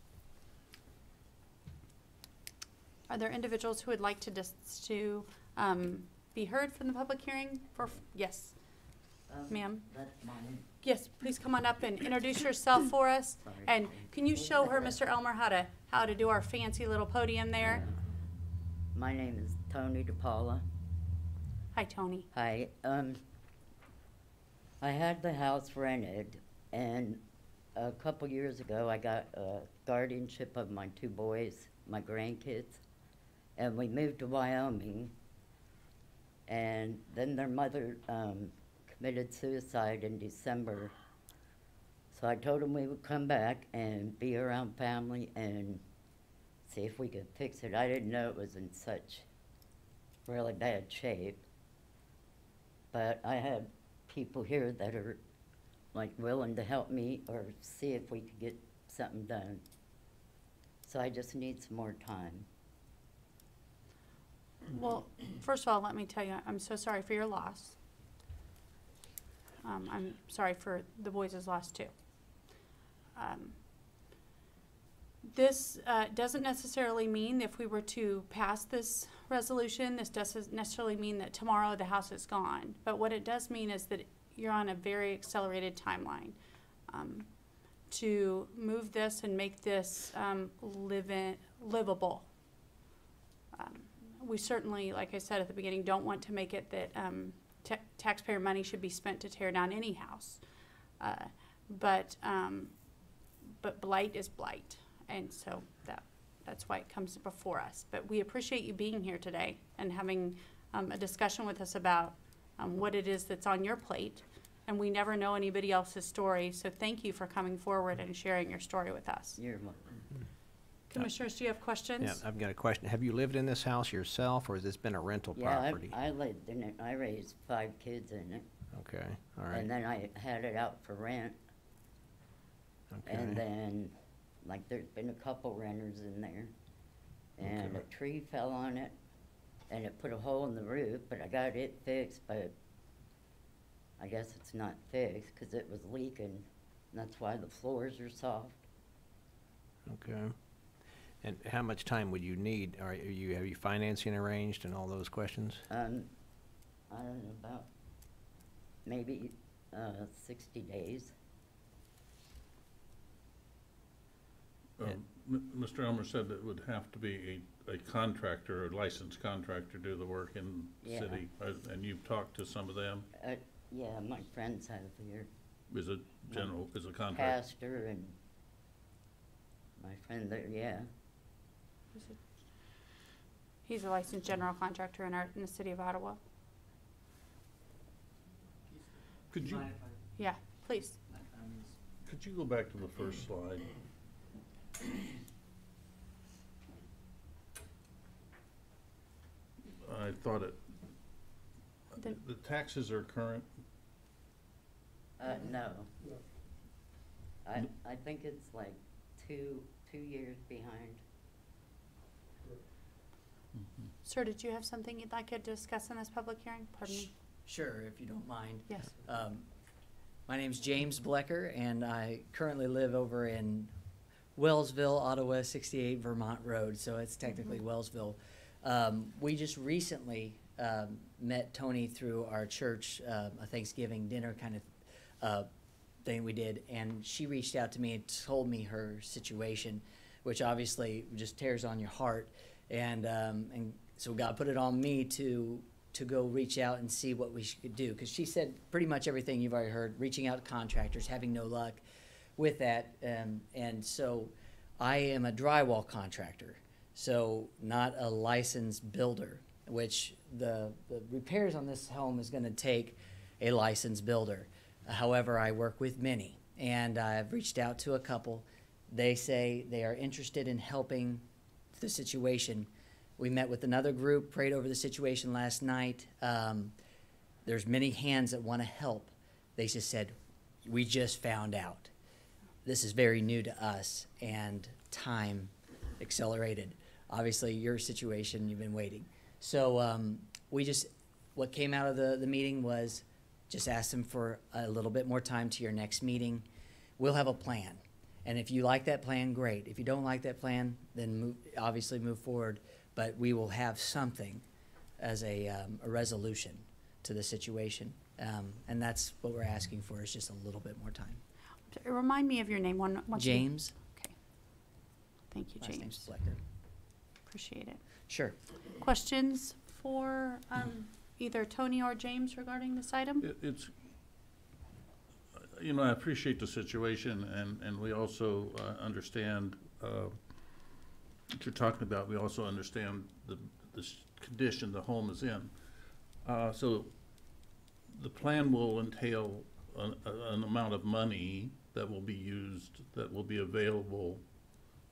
Speaker 1: Are there individuals who would like to be heard from the public hearing? Yes, ma'am.
Speaker 9: That's mine.
Speaker 1: Yes, please come on up and introduce yourself for us.
Speaker 9: Sorry.
Speaker 1: And can you show her, Mr. Elmer, how to do our fancy little podium there?
Speaker 9: My name is Tony DePaula.
Speaker 1: Hi, Tony.
Speaker 9: Hi. I had the house rented, and a couple years ago, I got a guardianship of my 2 boys, my grandkids, and we moved to Wyoming. And then their mother committed suicide in December. So I told them we would come back and be around family and see if we could fix it. I didn't know it was in such really bad shape. But I have people here that are like willing to help me or see if we could get something done. So I just need some more time.
Speaker 1: Well, first of all, let me tell you, I'm so sorry for your loss. I'm sorry for the boys' loss too. This doesn't necessarily mean if we were to pass this resolution, this doesn't necessarily mean that tomorrow the house is gone. But what it does mean is that you're on a very accelerated timeline to move this and make this livable. We certainly, like I said at the beginning, don't want to make it that taxpayer money should be spent to tear down any house. But blight is blight, and so that's why it comes before us. But we appreciate you being here today and having a discussion with us about what it is that's on your plate. And we never know anybody else's story, so thank you for coming forward and sharing your story with us.
Speaker 9: You're welcome.
Speaker 1: Commissioners, do you have questions?
Speaker 2: Yeah, I've got a question. Have you lived in this house yourself, or has this been a rental property?
Speaker 9: Yeah, I lived in it. I raised 5 kids in it.
Speaker 2: Okay, all right.
Speaker 9: And then I had it out for rent.
Speaker 2: Okay.
Speaker 9: And then, like, there's been a couple renters in there. And
Speaker 2: Okay.
Speaker 9: a tree fell on it, and it put a hole in the roof, but I got it fixed, but I guess it's not fixed because it was leaking. That's why the floors are soft.
Speaker 2: Okay. And how much time would you need? Have you financing arranged and all those questions?
Speaker 9: I don't know, about maybe 60 days.
Speaker 4: Mr. Elmer said that it would have to be a contractor, a licensed contractor, do the work in the
Speaker 9: Yeah.
Speaker 4: city, and you've talked to some of them?
Speaker 9: Yeah, my friends have here.
Speaker 4: Is a contractor?
Speaker 9: Pastor and my friend there, yeah.
Speaker 1: He's a licensed general contractor in the city of Ottawa.
Speaker 4: Could you,
Speaker 1: Yeah, please.
Speaker 4: could you go back to the first slide? I thought the taxes are current?
Speaker 9: No. I think it's like two years behind.
Speaker 1: Sir, did you have something you'd like to discuss in this public hearing? Pardon me.
Speaker 10: Sure, if you don't mind.
Speaker 1: Yes.
Speaker 10: My name's James Blecker, and I currently live over in Wellsville, Ottawa, 68 Vermont Road, so it's technically Wellsville. We just recently met Tony through our church, a Thanksgiving dinner kind of thing we did, and she reached out to me and told me her situation, which obviously just tears on your heart. And so God put it on me to go reach out and see what we could do. Because she said pretty much everything you've already heard, reaching out to contractors, having no luck with that. And so I am a drywall contractor, so not a licensed builder, which the repairs on this home is going to take a licensed builder. However, I work with many, and I've reached out to a couple. They say they are interested in helping the situation. We met with another group, prayed over the situation last night. There's many hands that want to help. They just said, we just found out. This is very new to us, and time accelerated. Obviously, your situation, you've been waiting. So what came out of the meeting was just ask them for a little bit more time to your next meeting. We'll have a plan. And if you like that plan, great. If you don't like that plan, then obviously move forward but we will have something as a resolution to the situation. And that's what we're asking for, is just a little bit more time.
Speaker 1: Remind me of your name once again.
Speaker 10: James?
Speaker 1: Okay. Thank you,
Speaker 10: Last name's
Speaker 1: James.
Speaker 10: Blecker.
Speaker 1: Appreciate it.
Speaker 10: Sure.
Speaker 1: Questions for either Tony or James regarding this item?
Speaker 4: It's, you know, I appreciate the situation, and we also understand what you're talking about. We also understand the condition the home is in. So the plan will entail an amount of money that will be used, that will be available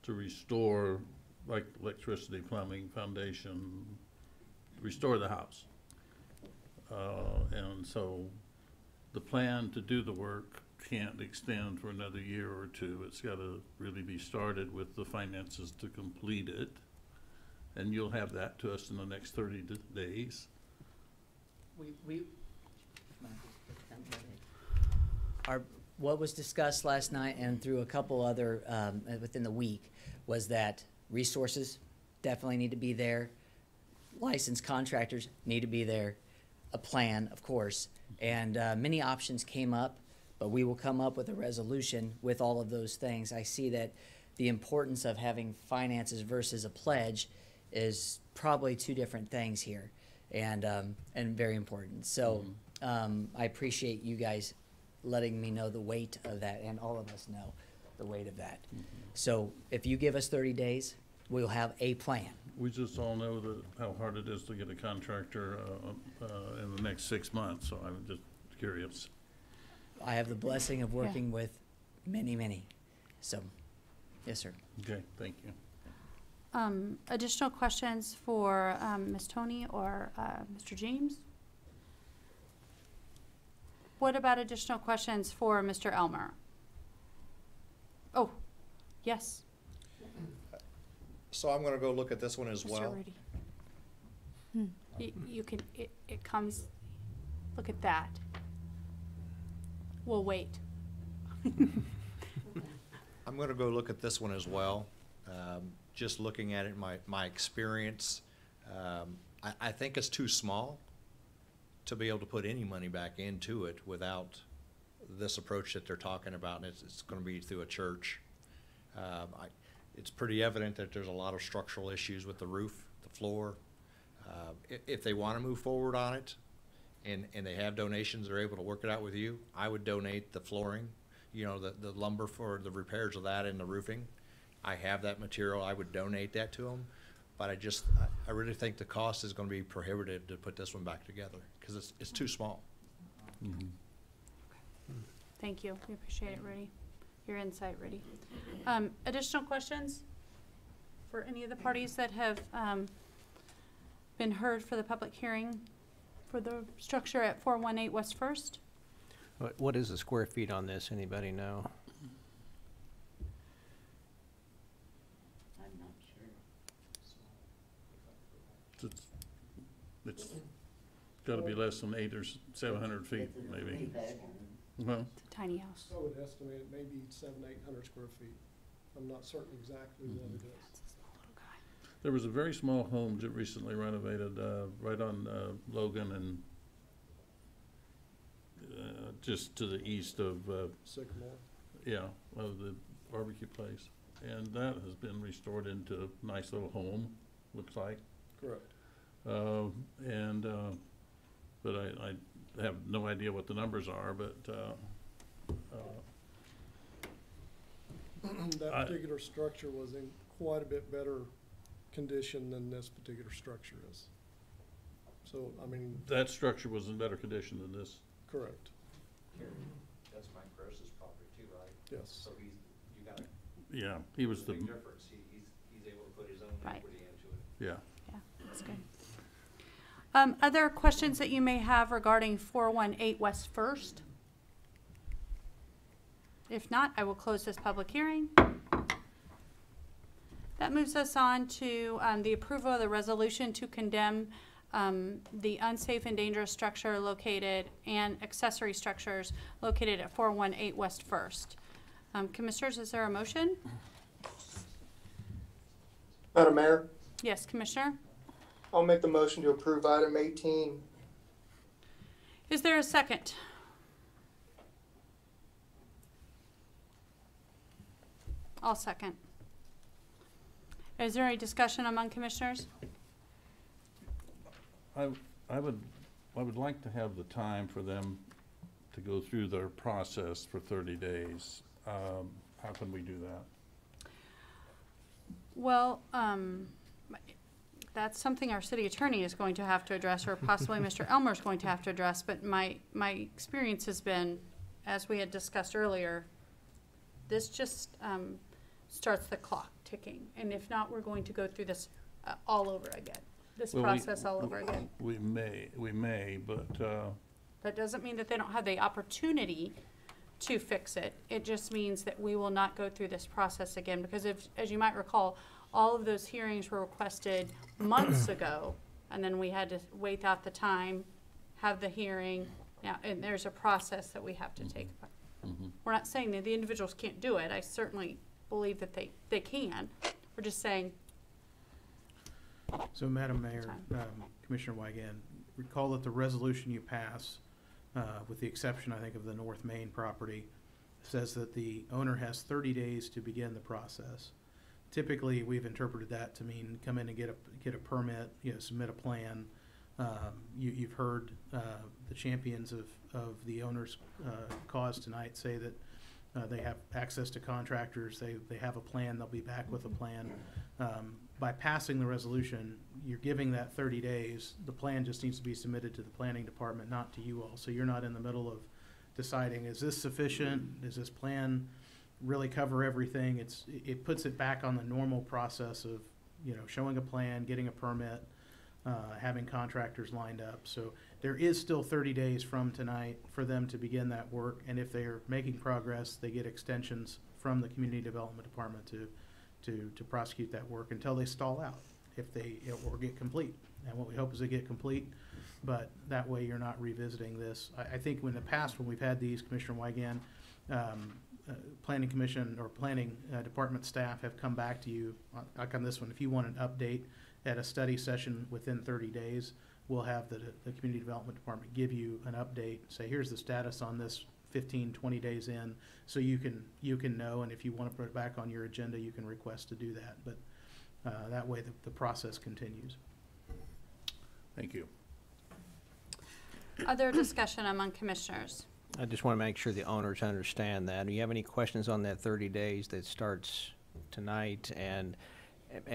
Speaker 4: to restore, like electricity, plumbing, foundation, restore the house. And so the plan to do the work can't extend for another year or two. It's got to really be started with the finances to complete it. And you'll have that to us in the next 30 days.
Speaker 10: What was discussed last night and through a couple other, within the week, was that resources definitely need to be there. Licensed contractors need to be there. A plan, of course. And many options came up, but we will come up with a resolution with all of those things. I see that the importance of having finances versus a pledge is probably two different things here, and very important. So I appreciate you guys letting me know the weight of that, and all of us know the weight of that. So if you give us 30 days, we'll have a plan.
Speaker 4: We just all know that how hard it is to get a contractor in the next 6 months, so I'm just curious.
Speaker 10: I have the blessing of working with many, many. So, yes, sir.
Speaker 4: Okay, thank you.
Speaker 1: Additional questions for Ms. Tony or Mr. James? What about additional questions for Mr. Elmer? Oh, yes.
Speaker 8: So I'm gonna go look at this one as
Speaker 1: Mr.
Speaker 8: well.
Speaker 1: Rudy. You can, it comes, look at that. We'll wait.
Speaker 8: I'm gonna go look at this one as well. Just looking at it, my experience, I think it's too small to be able to put any money back into it without this approach that they're talking about, and it's gonna be through a church. It's pretty evident that there's a lot of structural issues with the roof, the floor. If they wanna move forward on it, and they have donations, they're able to work it out with you, I would donate the flooring, you know, the lumber for the repairs of that and the roofing. I have that material, I would donate that to them, but I really think the cost is gonna be prohibitive to put this one back together, because it's too small.
Speaker 1: Thank you. We appreciate it, Rudy. Your insight, Rudy. Additional questions for any of the parties that have been heard for the public hearing for the structure at 418 West First?
Speaker 2: What is the square feet on this? Anybody know?
Speaker 9: I'm not sure.
Speaker 4: It's gotta be less than 800 or 700 feet,
Speaker 9: It's a
Speaker 4: maybe.
Speaker 9: three-bedroom.
Speaker 4: Well,
Speaker 1: It's a tiny house.
Speaker 5: I would estimate it maybe 700-800 square feet. I'm not certain exactly what it is.
Speaker 1: That's a small little guy.
Speaker 4: there was a very small home just recently renovated, right on Logan and just to the east of,
Speaker 5: Sycamore.
Speaker 4: yeah, of the barbecue place. And that has been restored into a nice little home, looks like.
Speaker 5: Correct.
Speaker 4: But I have no idea what the numbers are, but,
Speaker 5: That
Speaker 4: I-
Speaker 5: particular structure was in quite a bit better condition than this particular structure is. So, I mean,
Speaker 4: that structure was in better condition than this.
Speaker 5: correct,
Speaker 8: That's Mike Gross's property too, right?
Speaker 5: yes.
Speaker 8: So you got
Speaker 4: Yeah, he was the,
Speaker 8: difference. He's able to put his own
Speaker 1: Right.
Speaker 8: equity into it.
Speaker 4: yeah.
Speaker 1: Yeah, that's good. Other questions that you may have regarding 418 West First? If not, I will close this public hearing. That moves us on to the approval of the resolution to condemn the unsafe and dangerous structure located and accessory structures located at 418 West First. Commissioners, is there a motion?
Speaker 7: Madam Mayor,
Speaker 1: Yes, Commissioner?
Speaker 7: I'll make the motion to approve item 18.
Speaker 1: Is there a second? I'll second. Is there any discussion among commissioners?
Speaker 4: I would like to have the time for them to go through their process for 30 days. How can we do that?
Speaker 1: Well, that's something our city attorney is going to have to address, or possibly Mr. Elmer is going to have to address, but my experience has been, as we had discussed earlier, this just starts the clock ticking, and if not, we're going to go through this all over again, this
Speaker 4: Well,
Speaker 1: process all over again.
Speaker 4: We may, but,
Speaker 1: That doesn't mean that they don't have the opportunity to fix it. It just means that we will not go through this process again, because if, as you might recall, all of those hearings were requested months ago, and then we had to wait out the time, have the hearing. Now, and there's a process that we have to take. We're not saying that the individuals can't do it. I certainly believe that they can. We're just saying.
Speaker 3: So, Madam Mayor, Commissioner Weigand, recall that the resolution you pass, with the exception, I think, of the North Main property, says that the owner has 30 days to begin the process. Typically, we've interpreted that to mean come in and get a permit, submit a plan. You've heard the champions of the owner's cause tonight say that they have access to contractors, they have a plan, they'll be back with a plan. By passing the resolution, you're giving that 30 days. The plan just needs to be submitted to the planning department, not to you all. So you're not in the middle of deciding, is this sufficient? Does this plan really cover everything? It puts it back on the normal process of, showing a plan, getting a permit, having contractors lined up. So there is still 30 days from tonight for them to begin that work. And if they're making progress, they get extensions from the Community Development Department to prosecute that work until they stall out, or get complete. And what we hope is they get complete, but that way you're not revisiting this. I think in the past, when we've had these, Commissioner Weigand, Planning Commission or Planning Department staff have come back to you, like on this one, if you want an update at a study session within 30 days, we'll have the Community Development Department give you an update, say, here's the status on this 15, 20 days in, so you can know, and if you want to put it back on your agenda, you can request to do that. But that way the process continues.
Speaker 4: thank you.
Speaker 1: Other discussion among commissioners?
Speaker 2: I just want to make sure the owners understand that. Do you have any questions on that 30 days that starts tonight? And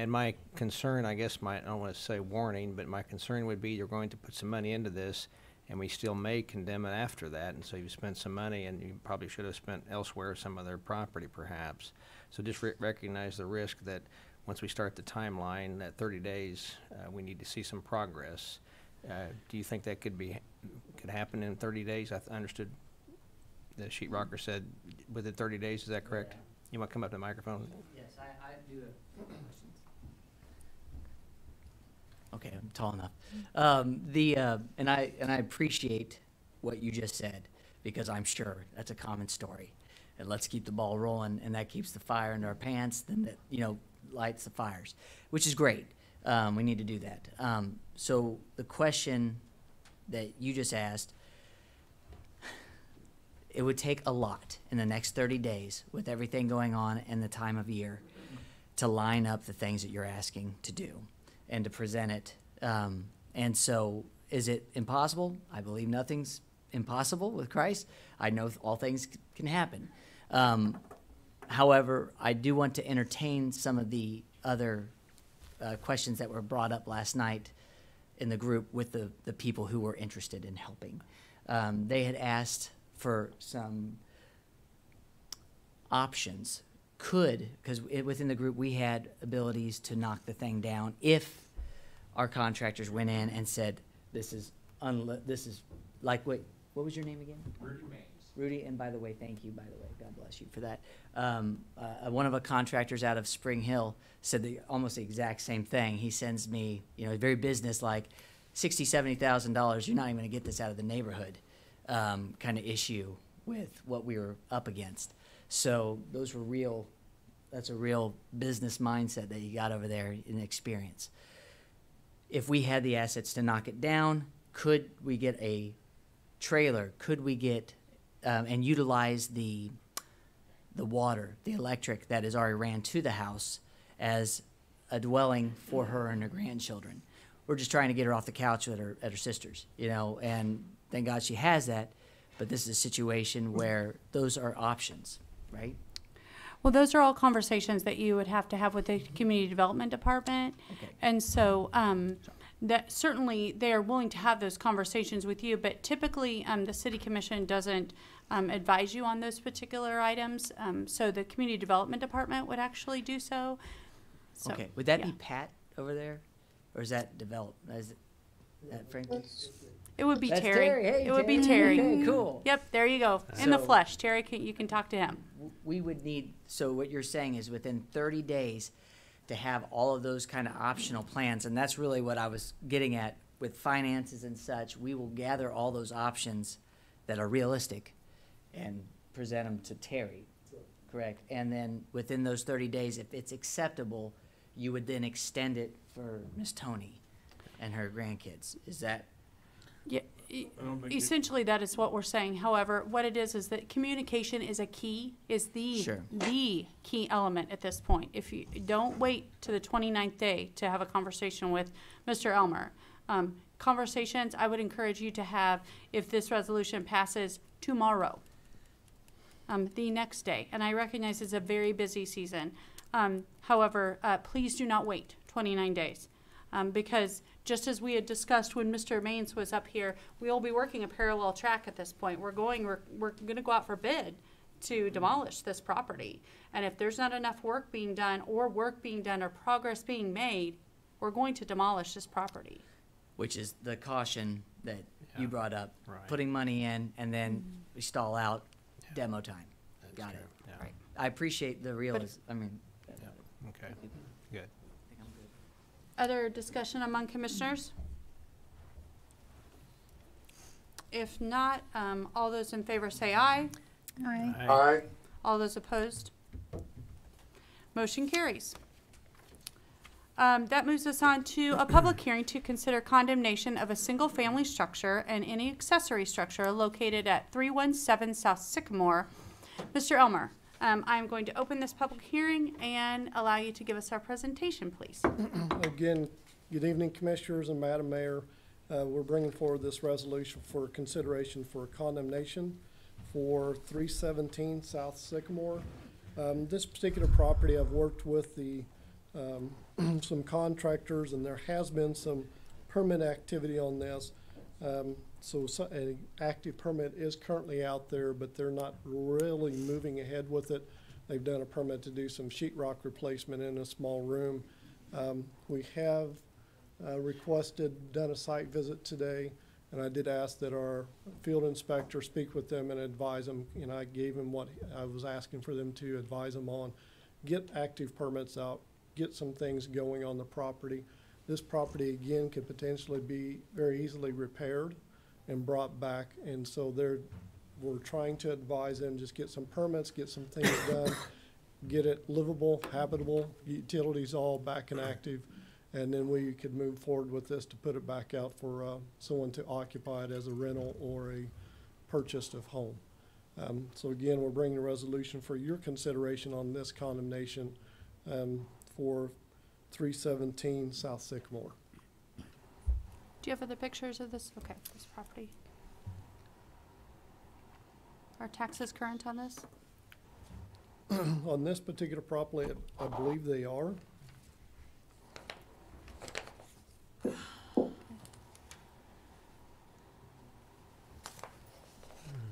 Speaker 2: my concern, I guess, I don't want to say warning, but my concern would be you're going to put some money into this, and we still may condemn it after that. And so you've spent some money, and you probably should have spent elsewhere some other property perhaps. So just recognize the risk that once we start the timeline, that 30 days, we need to see some progress. Do you think that could happen in 30 days? I understood the sheetrocker said within 30 days. Is that correct?
Speaker 10: Yeah.
Speaker 2: You want to come up to the microphone?
Speaker 10: Yes, I do have questions. Okay, I'm tall enough. And I appreciate what you just said, because I'm sure that's a common story. And let's keep the ball rolling, and that keeps the fire in our pants, then that, lights the fires, which is great. We need to do that. So the question that you just asked, it would take a lot in the next 30 days with everything going on and the time of year to line up the things that you're asking to do and to present it. And so is it impossible? I believe nothing's impossible with Christ. I know all things can happen. However, I do want to entertain some of the other questions that were brought up last night in the group with the people who were interested in helping. They had asked for some options. Because within the group we had abilities to knock the thing down if our contractors went in and said, this is like, what was your name again? Rudy, and by the way, thank you, by the way, God bless you for that. One of our contractors out of Spring Hill said almost the exact same thing. He sends me, very business-like, $60,000, $70,000, you're not even gonna get this out of the neighborhood, kind of issue with what we were up against. So those were real that's a real business mindset that you got over there in experience. If we had the assets to knock it down, could we get a trailer? Could we get and utilize the water, the electric that is already ran to the house as a dwelling for her and her grandchildren? We're just trying to get her off the couch at her sister's, you know, and thank God she has that. But this is a situation where those are options, right?
Speaker 1: Well, those are all conversations that you would have to have with the community development department.
Speaker 10: Okay.
Speaker 1: And so, that certainly they are willing to have those conversations with you, but typically, the city commission doesn't, advise you on those particular items. So the community development department would actually do so. So,
Speaker 10: Okay, would that
Speaker 1: yeah.
Speaker 10: be Pat over there? Or is that developed? Is that Frankie?
Speaker 1: It would be
Speaker 10: That's
Speaker 1: Terry.
Speaker 10: Terry. Hey,
Speaker 1: It would be
Speaker 10: Terry.
Speaker 1: Terry.
Speaker 10: Okay, cool.
Speaker 1: Yep, there you go. In the
Speaker 10: So-
Speaker 1: flesh. Terry, you can talk to him.
Speaker 10: We would need, so what you're saying is within 30 days to have all of those kind of optional plans, and that's really what I was getting at with finances and such. We will gather all those options that are realistic and present them to Terry, correct? And then within those 30 days, if it's acceptable, you would then extend it for Miss Tony and her grandkids. Is that?
Speaker 1: Yeah, essentially that is what we're saying. However, what it is that communication is a key, is
Speaker 10: Sure.
Speaker 1: the key element at this point. If you don't wait to the 29th day to have a conversation with Mr. Elmer. Conversations I would encourage you to have if this resolution passes tomorrow. The next day, and I recognize it's a very busy season. However, please do not wait 29 days. Because just as we had discussed when Mr. Maines was up here, we will be working a parallel track at this point. We're going to go out for bid to demolish this property. And if there's not enough work being done or progress being made, we're going to demolish this property.
Speaker 10: Which is the caution that you
Speaker 2: Yeah.
Speaker 10: brought up.
Speaker 2: Right.
Speaker 10: Putting money in and then we stall out, demo time.
Speaker 2: That's
Speaker 10: Got
Speaker 2: true,
Speaker 10: it.
Speaker 2: yeah.
Speaker 10: Right. I appreciate the I mean,
Speaker 2: Yeah, okay, good.
Speaker 10: I think I'm good.
Speaker 1: Other discussion among commissioners? If not, all those in favor say aye.
Speaker 6: Aye.
Speaker 7: Aye.
Speaker 1: All those opposed? Motion carries. That moves us on to a public hearing to consider condemnation of a single-family structure and any accessory structure located at 317 South Sycamore. Mr. Elmer, I'm going to open this public hearing and allow you to give us our presentation, please.
Speaker 5: Again, good evening, Commissioners and Madam Mayor. We're bringing forward this resolution for consideration for condemnation for 317 South Sycamore. This particular property, I've worked with the some contractors, and there has been some permit activity on this. So an active permit is currently out there, but they're not really moving ahead with it. They've done a permit to do some sheetrock replacement in a small room. We have done a site visit today, and I did ask that our field inspector speak with them and advise them. You know, I gave him what I was asking for them to advise them on. Get active permits out, get some things going on the property. This property, again, could potentially be very easily repaired and brought back, and so we're trying to advise them, just get some permits, get some things done, get it livable, habitable, utilities all back and active, and then we could move forward with this to put it back out for someone to occupy it as a rental or a purchase of home. So again, we're bringing a resolution for your consideration on this condemnation for 317 South Sycamore.
Speaker 1: Do you have other pictures of this? Okay, this property. Are taxes current on this?
Speaker 5: On this particular property, I believe they are.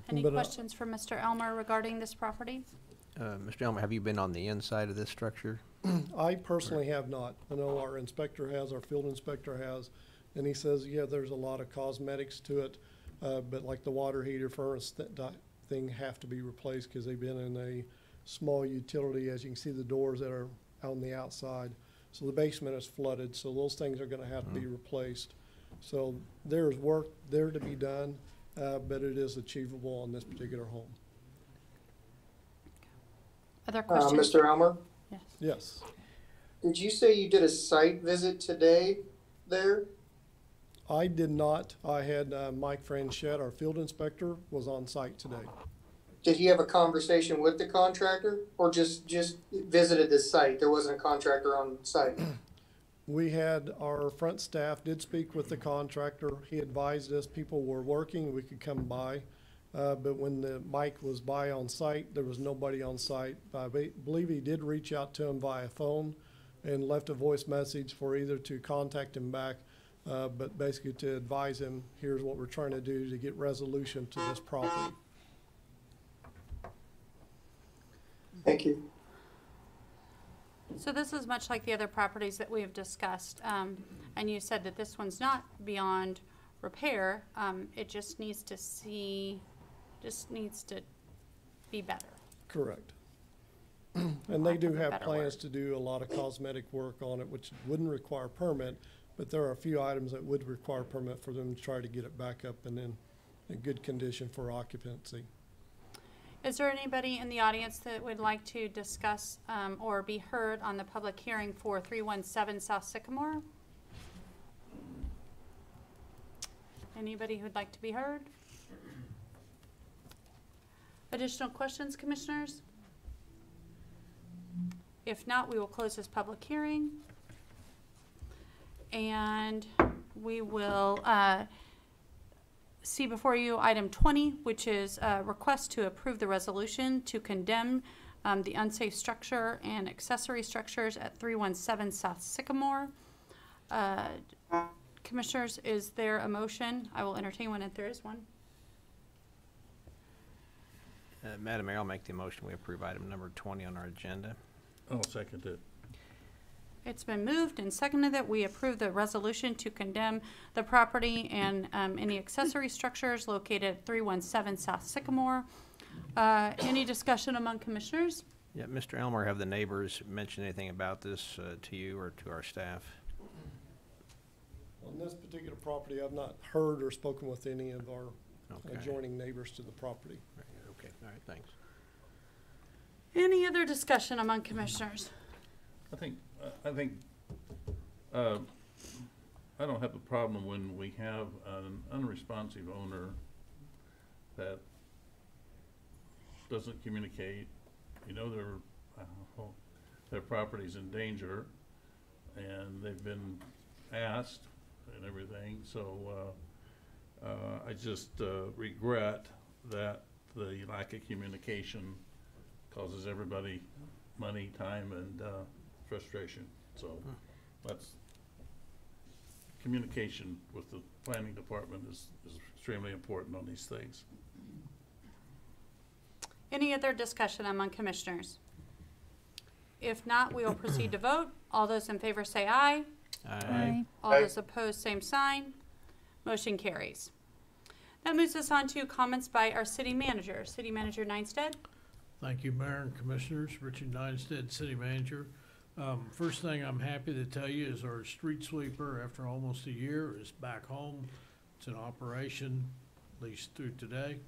Speaker 1: Any
Speaker 5: But,
Speaker 1: questions for Mr. Elmer regarding this property?
Speaker 2: Mr. Elmer, have you been on the inside of this structure?
Speaker 5: I personally have not. I know our inspector has, our field inspector has, and he says, yeah, there's a lot of cosmetics to it, but like the water heater furnace thing have to be replaced because they've been in a small utility. As you can see, the doors that are out on the outside. So the basement is flooded, so those things are gonna have to be replaced. So there's work there to be done, but it is achievable on this particular home.
Speaker 1: Other questions?
Speaker 7: Mr. Elmer,
Speaker 1: Yes.
Speaker 5: Yes.
Speaker 7: Did you say you did a site visit today there?
Speaker 5: I did not. I had Mike Franchette, our field inspector, was on site today.
Speaker 7: Did he have a conversation with the contractor or just visited the site? There wasn't a contractor on site.
Speaker 5: We had, our front staff did speak with the contractor. He advised us people were working, we could come by. But when the Mike was by on site, there was nobody on site. I believe he did reach out to him via phone and left a voice message for either to contact him back, but basically to advise him, here's what we're trying to do to get resolution to this property.
Speaker 7: Thank you.
Speaker 1: So this is much like the other properties that we have discussed, and you said that this one's not beyond repair. It just needs to be better.
Speaker 5: Correct. And they do
Speaker 1: lack of a
Speaker 5: have
Speaker 1: better
Speaker 5: plans
Speaker 1: word.
Speaker 5: to do a lot of cosmetic work on it, which wouldn't require permit, but there are a few items that would require permit for them to try to get it back up and in good condition for occupancy.
Speaker 1: Is there anybody in the audience that would like to discuss or be heard on the public hearing for 317 South Sycamore? Anybody who'd like to be heard? Additional questions, commissioners? If not, we will close this public hearing. And we will see before you item 20, which is a request to approve the resolution to condemn the unsafe structure and accessory structures at 317 South Sycamore. Commissioners, is there a motion? I will entertain one if there is one.
Speaker 2: Madam Mayor, I'll make the motion. We approve item number 20 on our agenda.
Speaker 4: I'll second it.
Speaker 1: It's been moved and seconded that we approve the resolution to condemn the property and any accessory structures located at 317 South Sycamore. Any discussion among commissioners?
Speaker 2: Yeah, Mr. Elmer, have the neighbors mentioned anything about this to you or to our staff?
Speaker 5: On this particular property, I've not heard or spoken with any of our
Speaker 2: Okay.
Speaker 5: adjoining neighbors to the property.
Speaker 2: Okay, all right, thanks.
Speaker 1: Any other discussion among commissioners?
Speaker 4: I think, I don't have a problem when we have an unresponsive owner that doesn't communicate. You know, their property's in danger, and they've been asked and everything, so, I just, regret that the lack of communication causes everybody money, time, and, frustration. So that's, communication with the planning department is extremely important on these things.
Speaker 1: Any other discussion among commissioners? If not, we will proceed to vote. All those in favor say aye.
Speaker 6: Aye.
Speaker 1: All
Speaker 7: Aye.
Speaker 1: those opposed, same sign. Motion carries. That moves us on to comments by our city manager. City Manager Neinstead.
Speaker 11: Thank you, Mayor and Commissioners. Richard Neinstead, City Manager. First thing I'm happy to tell you is our street sweeper, after almost a year, is back home. It's in operation, at least through today.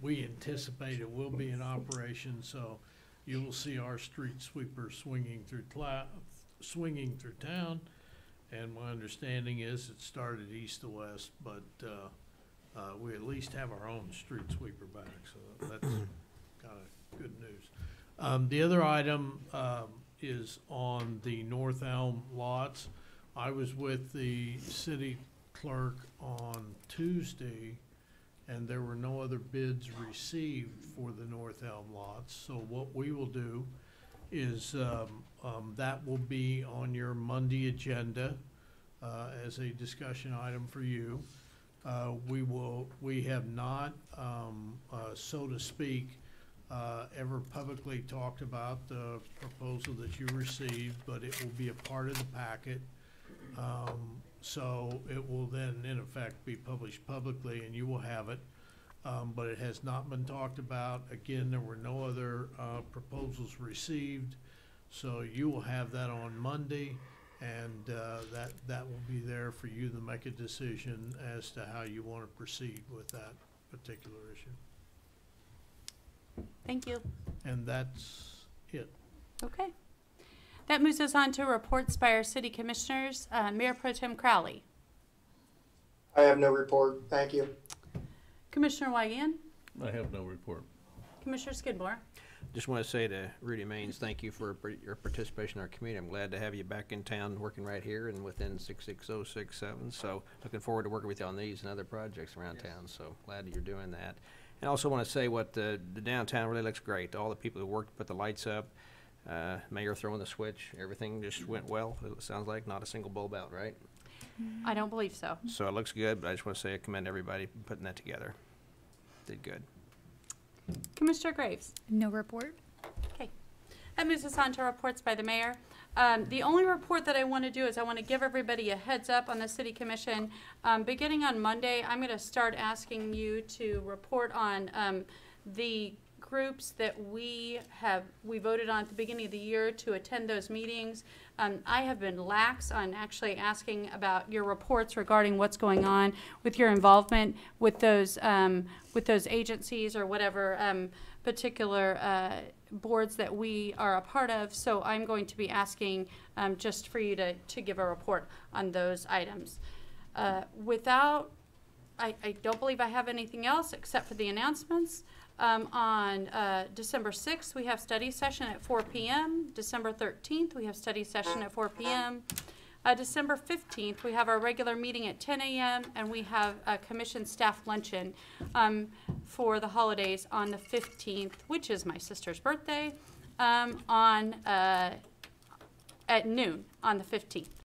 Speaker 11: We anticipate it will be in operation, so you will see our street sweeper swinging through town. And my understanding is it started east to west, but we at least have our own street sweeper back, so that's kind of good news. The other item is on the North Elm lots. I was with the city clerk on Tuesday, and there were no other bids received for the North Elm lots. So what we will do is that will be on your Monday agenda as a discussion item for you. We have not, so to speak, ever publicly talked about the proposal that you received, but it will be a part of the packet. So it will then, in effect, be published publicly, and you will have it. But it has not been talked about. Again, there were no other proposals received. So you will have that on Monday, and that will be there for you to make a decision as to how you want to proceed with that particular issue.
Speaker 1: Thank you.
Speaker 11: And that's it.
Speaker 1: Okay. That moves us on to reports by our city commissioners. Mayor Pro Tem Crowley.
Speaker 7: I have no report. Thank you.
Speaker 1: Commissioner Wygant.
Speaker 4: I have no report.
Speaker 1: Commissioner Skidmore.
Speaker 2: Just want to say to Rudy Maines, thank you for your participation in our community. I'm glad to have you back in town working right here and within 66067. So looking forward to working with you on these and other projects around town. So glad that you're doing that. And also want to say what the downtown really looks great. All the people who worked to put the lights up, mayor throwing the switch, everything just went well. It sounds like not a single bulb out, right?
Speaker 1: I don't believe so.
Speaker 2: So it looks good, but I just want to say I commend everybody putting that together. Did good.
Speaker 1: Commissioner Graves.
Speaker 6: No report.
Speaker 1: Okay. That moves us on to reports by the mayor. The only report that I want to do is I want to give everybody a heads up on the city commission. Beginning on Monday, I'm going to start asking you to report on the groups that we voted on at the beginning of the year to attend those meetings. I have been lax on actually asking about your reports regarding what's going on with your involvement with those agencies or whatever particular boards that we are a part of. So I'm going to be asking just for you to give a report on those items. I don't believe I have anything else except for the announcements. On December 6th, we have study session at 4 p.m. December 13th, we have study session at 4 p.m. December 15th, we have our regular meeting at 10 a.m. and we have a commission staff luncheon for the holidays on the 15th, which is my sister's birthday, at noon on the 15th.